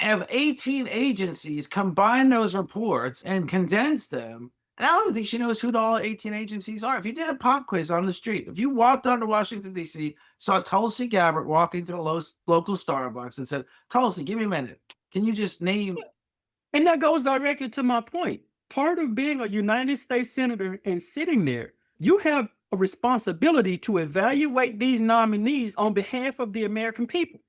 if 18 agencies combine those reports and condense them, and I don't think she knows who all 18 agencies are. If you did a pop quiz on the street, if you walked onto Washington, D.C., saw Tulsi Gabbard walking to the local Starbucks and said, Tulsi, give me a minute. Can you just name? And that goes directly to my point. Part of being a United States senator and sitting there, you have a responsibility to evaluate these nominees on behalf of the American people.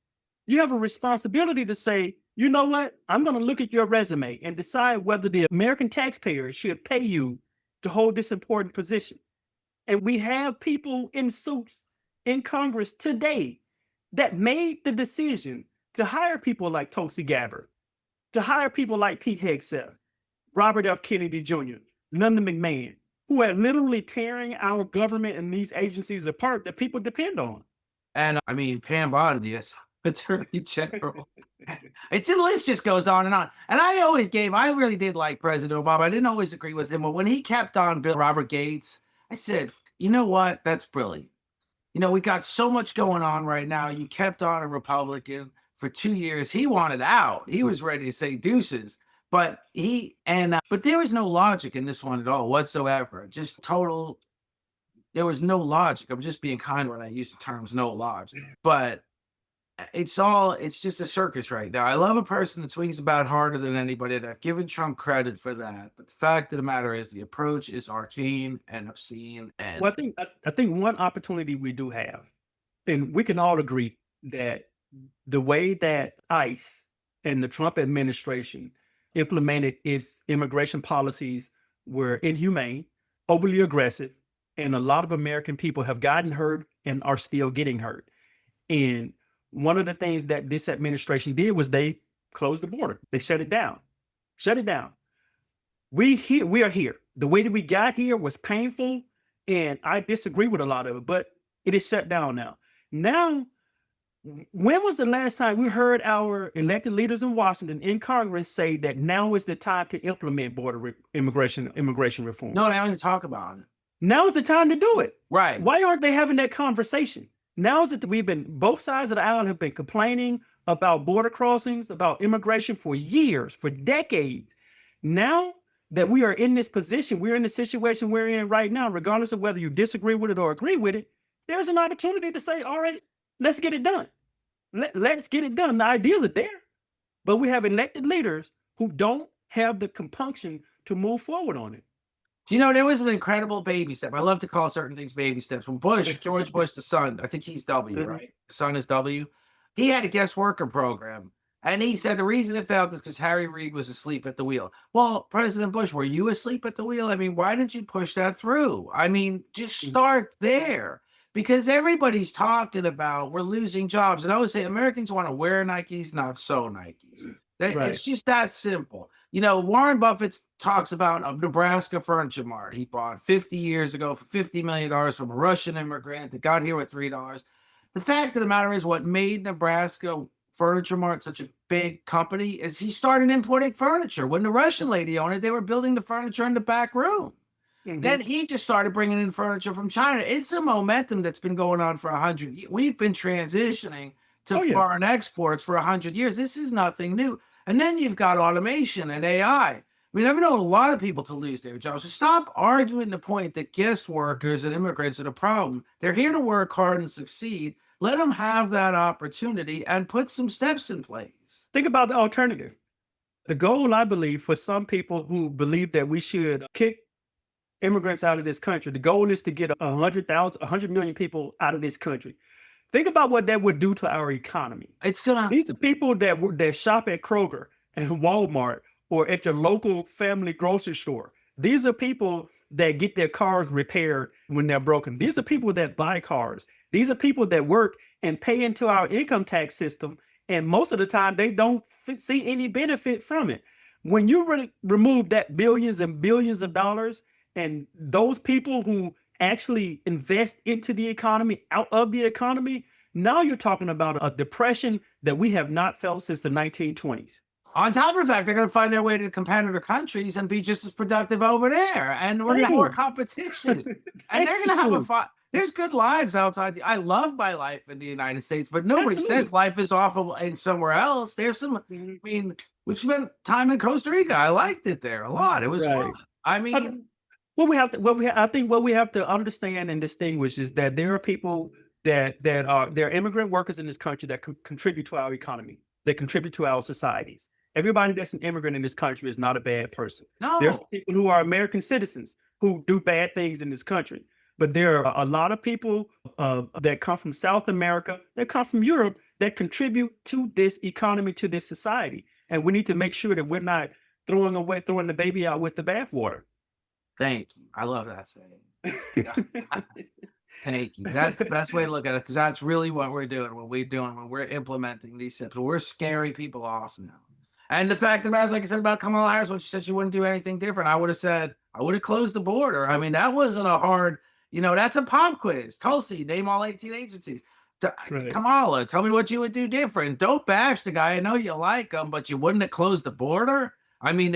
You have a responsibility to say, you know what? I'm going to look at your resume and decide whether the American taxpayers should pay you to hold this important position. And we have people in suits in Congress today that made the decision to hire people like Tulsi Gabbard, to hire people like Pete Hegseth, Robert F. Kennedy Jr., Lyndon McMahon, who are literally tearing our government and these agencies apart that people depend on. And I mean, Pam Bondi is Attorney General. It's the list just goes on and on. And I really did like President Obama. I didn't always agree with him, but when he kept on Bill Robert Gates, I said, you know what? That's brilliant. You know, we got so much going on right now. You kept on a Republican for 2 years. He wanted out. He was ready to say deuces. But but there was no logic in this one at all whatsoever. Just total. There was no logic. I'm just being kind when I use the terms no logic. But it's just a circus right now. I love a person that swings about harder than anybody, and I've given Trump credit for that. But the fact of the matter is the approach is arcane and obscene. And Well, I think one opportunity we do have, and we can all agree that the way that ICE and the Trump administration implemented its immigration policies were inhumane, overly aggressive, and a lot of American people have gotten hurt and are still getting hurt. And one of the things that this administration did was they closed the border. They shut it down. Shut it down. We are here. The way that we got here was painful, and I disagree with a lot of it, but it is shut down now. Now, when was the last time we heard our elected leaders in Washington, in Congress, say that now is the time to implement border immigration reform? no, they don't even talk about it. Now is the time to do it. Right. Why aren't they having that conversation? Now is that both sides of the aisle have been complaining about border crossings, about immigration for years, for decades. Now that we are in this position, we're in the situation we're in right now, regardless of whether you disagree with it or agree with it, there's an opportunity to say, all right, let's get it done. Let's get it done. The ideas are there, but we have elected leaders who don't have the compunction to move forward on it. You know, there was an incredible baby step. I love to call certain things baby steps. When George Bush, the son, I think he's W, right? The son is W. He had a guest worker program. And he said the reason it failed is because Harry Reid was asleep at the wheel. Well, President Bush, were you asleep at the wheel? I mean, why didn't you push that through? I mean, just start there. Because everybody's talking about we're losing jobs. And I always say Americans want to wear Nikes, not sew Nikes. Right. It's just that simple. You know, Warren Buffett talks about a Nebraska furniture mart he bought 50 years ago for $50 million from a Russian immigrant that got here with $3. The fact of the matter is what made Nebraska Furniture Mart such a big company is he started importing furniture. When the Russian lady owned it, they were building the furniture in the back room. Then he just started bringing in furniture from China. It's a momentum that's been going on for 100 years. We've been transitioning to foreign exports for 100 years. This is nothing new. And then you've got automation and AI. I mean, I've known a lot of people to lose their jobs. So stop arguing the point that guest workers and immigrants are the problem. They're here to work hard and succeed. Let them have that opportunity and put some steps in place. Think about the alternative. The goal, I believe, for some people who believe that we should kick immigrants out of this country, the goal is to get 100 million people out of this country. Think about what that would do to our economy. These are people that shop at Kroger and Walmart or at your local family grocery store. These are people that get their cars repaired when they're broken. These are people that buy cars. These are people that work and pay into our income tax system. And most of the time, they don't see any benefit from it. When you remove that billions and billions of dollars, and those people who actually invest into the economy, out of the economy, now you're talking about a depression that we have not felt since the 1920s. On top of the fact, they're going to find their way to competitor countries and be just as productive over there. And we're going to have more competition. And they're going to have a fun. There's good lives outside. I love my life in the United States, but nobody says life is awful in somewhere else. There's some, I mean, we spent time in Costa Rica. I liked it there a lot. It was fun. I mean, I think what we have to understand and distinguish is that there are people that are immigrant workers in this country that contribute to our economy, that contribute to our societies. Everybody that's an immigrant in this country is not a bad person. No. There's people who are American citizens who do bad things in this country. But there are a lot of people that come from South America, that come from Europe, that contribute to this economy, to this society. And we need to make sure that we're not throwing the baby out with the bathwater. Thank you. I love that saying. Thank you. That's the best way to look at it because that's really what we're doing. What we're doing when we're implementing these steps. We're scaring people off now. And the fact of the matter is, like I said about Kamala Harris, when she said she wouldn't do anything different, I would have said I would have closed the border. I mean, that wasn't a hard. That's a pop quiz. Tulsi, name all 18 agencies. Right. Kamala, tell me what you would do different. Don't bash the guy. I know you like him, but you wouldn't have closed the border. I mean,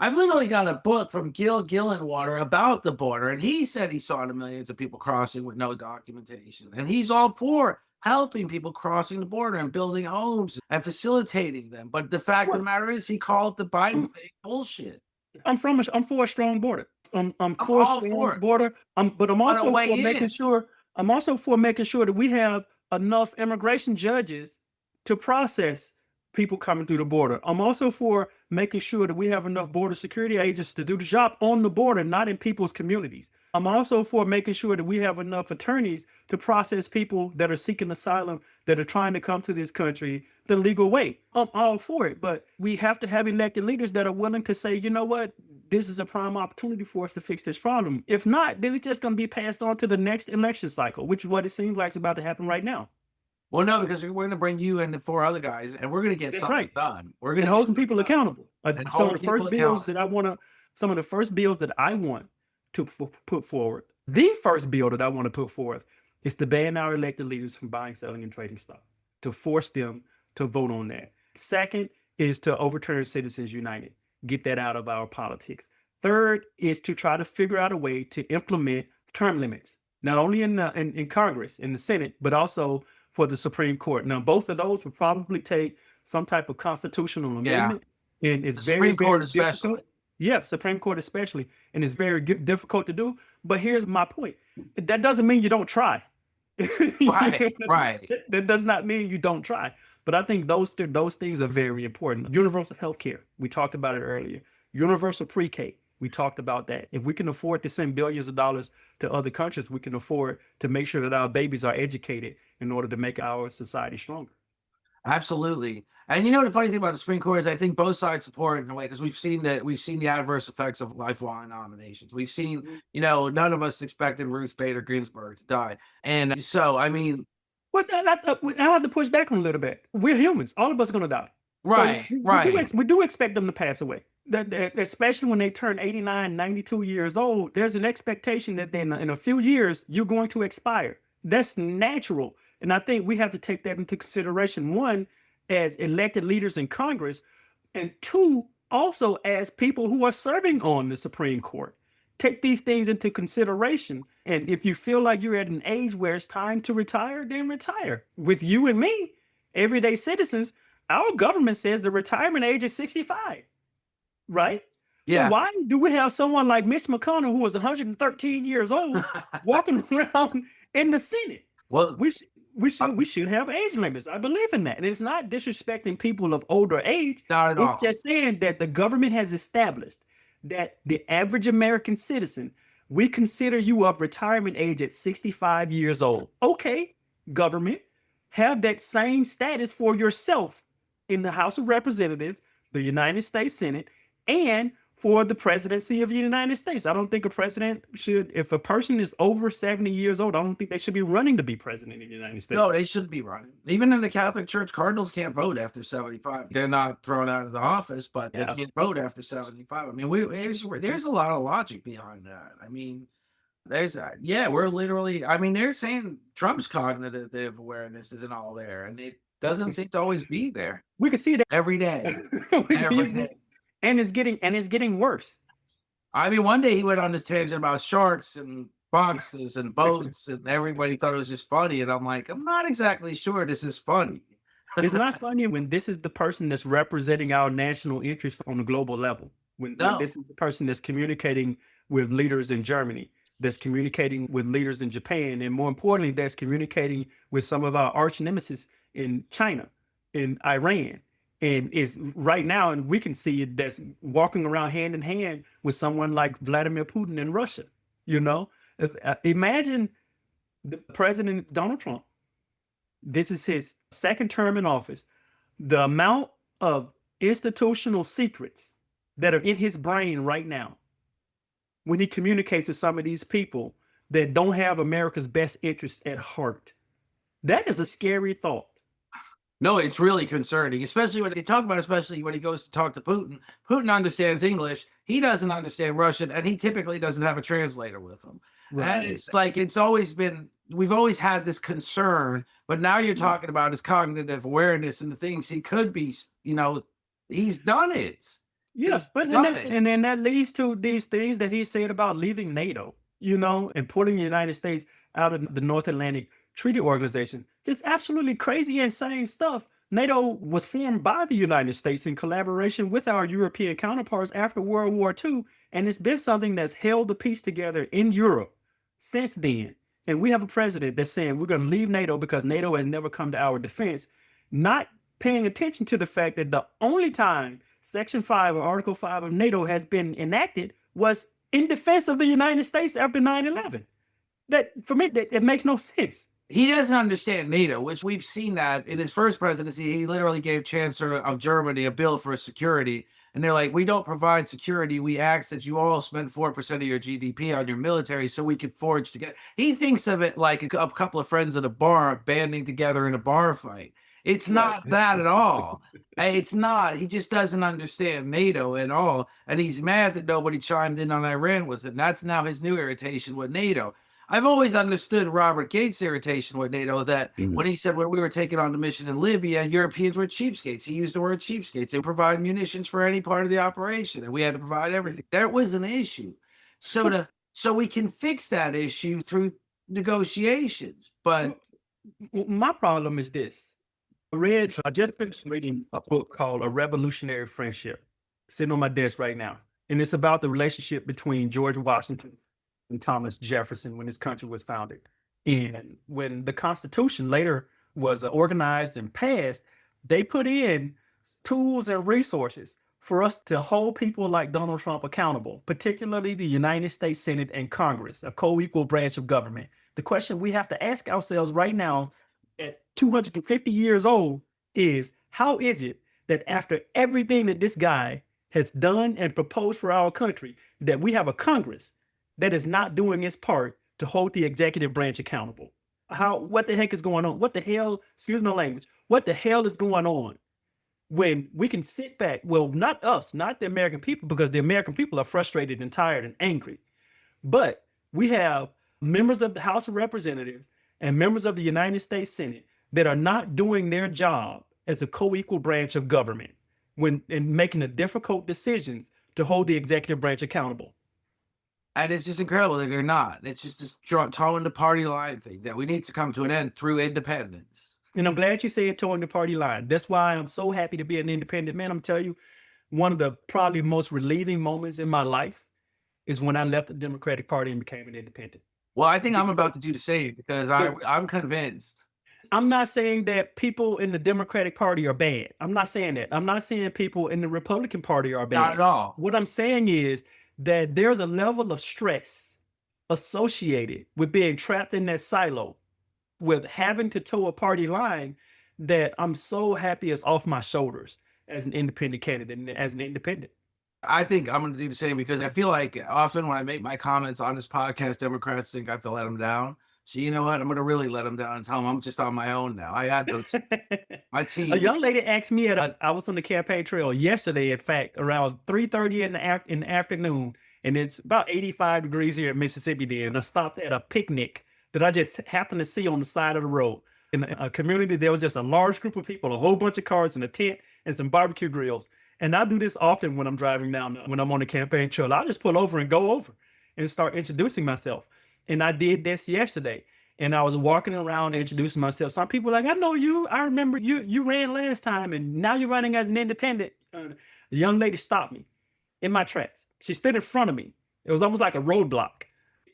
I've literally got a book from Gil Gillenwater about the border, and he said he saw the millions of people crossing with no documentation. And he's all for helping people crossing the border and building homes and facilitating them. But the fact of the matter is, he called the Biden thing bullshit. I'm for a strong border. I'm for a all strong for it. border. But I'm also way for making in. sure. I'm also for making sure that we have enough immigration judges to process people coming through the border. I'm also for making sure that we have enough border security agents to do the job on the border, not in people's communities. I'm also for making sure that we have enough attorneys to process people that are seeking asylum, that are trying to come to this country the legal way. I'm all for it, but we have to have elected leaders that are willing to say, you know what, this is a prime opportunity for us to fix this problem. If not, then it's just going to be passed on to the next election cycle, which is what it seems like is about to happen right now. Well, no, because we're going to bring you and the 4 other guys, and we're going to get something done. We're going to hold some people accountable. Some of the first bills that I want to put forward. The first bill that I want to put forth is to ban our elected leaders from buying, selling, and trading stock, to force them to vote on that. Second is to overturn Citizens United, get that out of our politics. Third is to try to figure out a way to implement term limits, not only in Congress, in the Senate, but also for the Supreme Court. Now, both of those would probably take some type of constitutional amendment, and it's very, very difficult. Yeah, Supreme Court especially, and it's very difficult to do. But here's my point: that doesn't mean you don't try. Right. That does not mean you don't try. But I think those things are very important. Universal health care, we talked about it earlier. Universal pre-K, we talked about that. If we can afford to send billions of dollars to other countries, we can afford to make sure that our babies are educated in order to make our society stronger. Absolutely. And the funny thing about the Supreme Court is I think both sides support it in a way because we've seen the adverse effects of lifelong nominations. We've seen, none of us expected Ruth Bader Ginsburg to die. And so, I mean, I have to push back on a little bit. We're humans. All of us are going to die. Right, so we do expect them to pass away. That especially when they turn 89, 92 years old, there's an expectation that then in a few years, you're going to expire. That's natural. And I think we have to take that into consideration, one, as elected leaders in Congress, and two, also as people who are serving on the Supreme Court. Take these things into consideration. And if you feel like you're at an age where it's time to retire, then retire. With you and me, everyday citizens, our government says the retirement age is 65, right? Yeah. So why do we have someone like Mitch McConnell, who was 113 years old, walking around in the Senate? Well, we should have age limits. I believe in that. And it's not disrespecting people of older age. Not at all. It's just saying that the government has established that the average American citizen, we consider you of retirement age at 65 years old. Okay, government, have that same status for yourself in the House of Representatives, the United States Senate, and for the presidency of the United States. I don't think a president should, if a person is over 70 years old, I don't think they should be running to be president of the United States. No, they shouldn't be running. Even in the Catholic Church, cardinals can't vote after 75. They're not thrown out of the office, but they can't vote after 75. I mean, there's a lot of logic behind that. I mean, we're literally, they're saying Trump's cognitive awareness isn't all there, and it doesn't seem to always be there. We can see that every day. Every day. And it's getting worse. One day he went on this tangent about sharks and boxes and boats, and everybody thought it was just funny. And I'm like, I'm not exactly sure this is funny. It's not funny when this is the person that's representing our national interest on a global level. When this is the person that's communicating with leaders in Germany, that's communicating with leaders in Japan, and more importantly, that's communicating with some of our arch nemesis in China, in Iran. And is right now, and we can see it, that's walking around hand in hand with someone like Vladimir Putin in Russia. Imagine the President Donald Trump. This is his second term in office. The amount of institutional secrets that are in his brain right now when he communicates with some of these people that don't have America's best interest at heart. That is a scary thought. No, it's really concerning, especially when they talk about, especially when he goes to talk to Putin. Putin understands English. He doesn't understand Russian, and he typically doesn't have a translator with him. And it's like, it's always been, we've always had this concern, but now you're talking about his cognitive awareness and the things he could be, he's done it. Yes, but and then that leads to these things that he said about leaving NATO, and putting the United States out of the North Atlantic Treaty Organization. Just absolutely crazy, insane stuff. NATO was formed by the United States in collaboration with our European counterparts after World War II, and it's been something that's held the peace together in Europe since then. And we have a president that's saying we're going to leave NATO because NATO has never come to our defense, not paying attention to the fact that the only time Section 5 or Article 5 of NATO has been enacted was in defense of the United States after 9/11. That, for me, it makes no sense. He doesn't understand NATO, which we've seen that in his first presidency. He literally gave Chancellor of Germany a bill for security. And they're like, we don't provide security. We ask that you all spend 4% of your GDP on your military so we can forge together. He thinks of it like a couple of friends at a bar banding together in a bar fight. It's not that at all. It's not. He just doesn't understand NATO at all. And he's mad that nobody chimed in on Iran with it. And that's now his new irritation with NATO. I've always understood Robert Gates' irritation with NATO, that when he said when we were taking on the mission in Libya, Europeans were cheapskates. He used the word cheapskates. They provide munitions for any part of the operation, and we had to provide everything. That was an issue. So we can fix that issue through negotiations. But my problem is this. I just finished reading a book called A Revolutionary Friendship, sitting on my desk right now. And it's about the relationship between George Washington and Thomas Jefferson when this country was founded. And when the Constitution later was organized and passed, they put in tools and resources for us to hold people like Donald Trump accountable, particularly the United States Senate and Congress, a co-equal branch of government. The question we have to ask ourselves right now at 250 years old is, how is it that after everything that this guy has done and proposed for our country, that we have a Congress that is not doing its part to hold the executive branch accountable? What the heck is going on? What the hell, excuse my language, what the hell is going on when we can sit back? Well, not us, not the American people, because the American people are frustrated and tired and angry. But we have members of the House of Representatives and members of the United States Senate that are not doing their job as a co-equal branch of government in making the difficult decisions to hold the executive branch accountable. And it's just incredible that they're not. It's just this towing the party line thing that we need to come to an end through independence. And I'm glad you said towing the party line. That's why I'm so happy to be an independent man. I'm telling you, one of the probably most relieving moments in my life is when I left the Democratic Party and became an independent. Well, I think I'm about to do the same because I'm convinced. I'm not saying that people in the Democratic Party are bad. I'm not saying that. I'm not saying people in the Republican Party are bad. Not at all. What I'm saying is that there's a level of stress associated with being trapped in that silo, with having to toe a party line, that I'm so happy is off my shoulders as an independent candidate and as an independent. I think I'm going to do the same because I feel like often when I make my comments on this podcast, Democrats think I have to let them down. So you know what? I'm going to really let them down and tell them I'm just on my own now. I had my team. A young lady asked me I was on the campaign trail yesterday, in fact, around 3:30 in the afternoon, and it's about 85 degrees here in Mississippi then. And I stopped at a picnic that I just happened to see on the side of the road. In a community, there was just a large group of people, a whole bunch of cars and a tent and some barbecue grills. And I do this often when I'm driving down, when I'm on the campaign trail. I just pull over and go over and start introducing myself. And I did this yesterday. And I was walking around introducing myself. Some people were like, I know you. I remember you ran last time and now you're running as an independent. The young lady stopped me in my tracks. She stood in front of me. It was almost like a roadblock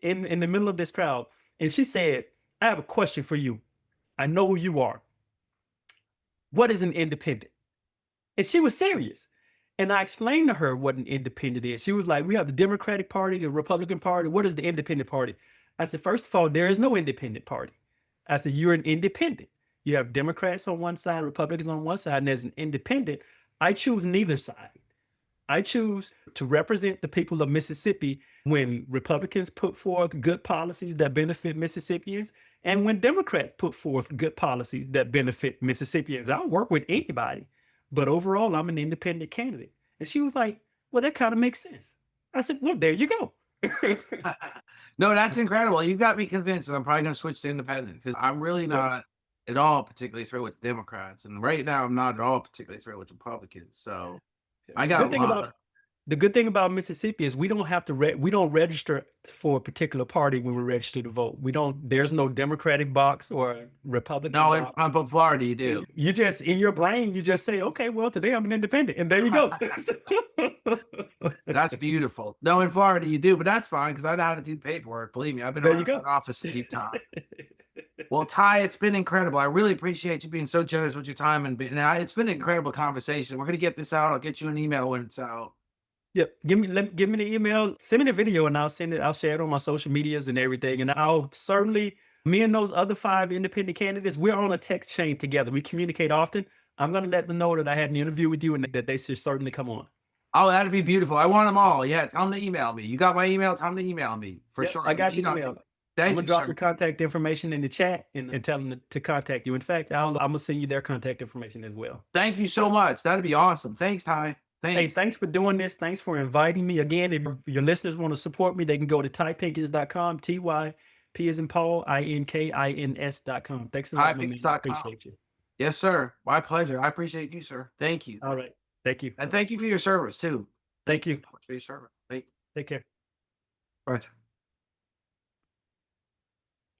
in the middle of this crowd. And she said, I have a question for you. I know who you are. What is an independent? And she was serious. And I explained to her what an independent is. She was like, we have the Democratic Party, the Republican Party. What is the independent party? I said, first of all, there is no independent party. I said, you're an independent. You have Democrats on one side, Republicans on one side, and as an independent, I choose neither side. I choose to represent the people of Mississippi when Republicans put forth good policies that benefit Mississippians and when Democrats put forth good policies that benefit Mississippians. I'll work with anybody, but overall, I'm an independent candidate. And she was like, well, that kind of makes sense. I said, well, there you go. No, that's incredible. You got me convinced that I'm probably going to switch to independent because I'm really not at all particularly thrilled with the Democrats. And right now, I'm not at all particularly thrilled with Republicans. So I got Good a thing lot. about the good thing about Mississippi is we don't have to we don't register for a particular party when we register to vote. We don't. There's no Democratic box or Republican No, in box. Florida, you do. You just in your brain, you just say, okay, well, today I'm an independent, and there you go. That's beautiful. No, in Florida, you do, but that's fine because I know how to do paperwork. Believe me, I've been There you around go. that office a few times. Well, Ty, it's been incredible. I really appreciate you being so generous with your time, and it's been an incredible conversation. We're gonna get this out. I'll get you an email when it's out. Yep. Give me the email, send me the video, and I'll send it. I'll share it on my social medias and everything. And I'll certainly, me and those other 5 independent candidates, we're on a text chain together. We communicate often. I'm gonna let them know that I had an interview with you and that they should certainly come on. Oh, that'd be beautiful. I want them all. Yeah, tell them to email me. You got my email? Tell them to email me for Yep, sure. I got You your know, email. I'm thank gonna you, drop sir. your contact information in the chat and tell them to contact you. In fact, I'm gonna send you their contact information as well. Thank you so much. That'd be awesome. Thanks, Ty. Hey, Thanks. thanks for doing this. Thanks for inviting me. Again, if your listeners want to support me, they can go to typinkins.com, TYP as in Paul, INKINS.com. Thanks a lot, man. Typinkins.com. Appreciate you. Yes, sir. My pleasure. I appreciate you, sir. Thank you. All right. Thank you. And thank you for your service too. Thank you. For your service. Thank you. Take care. Right.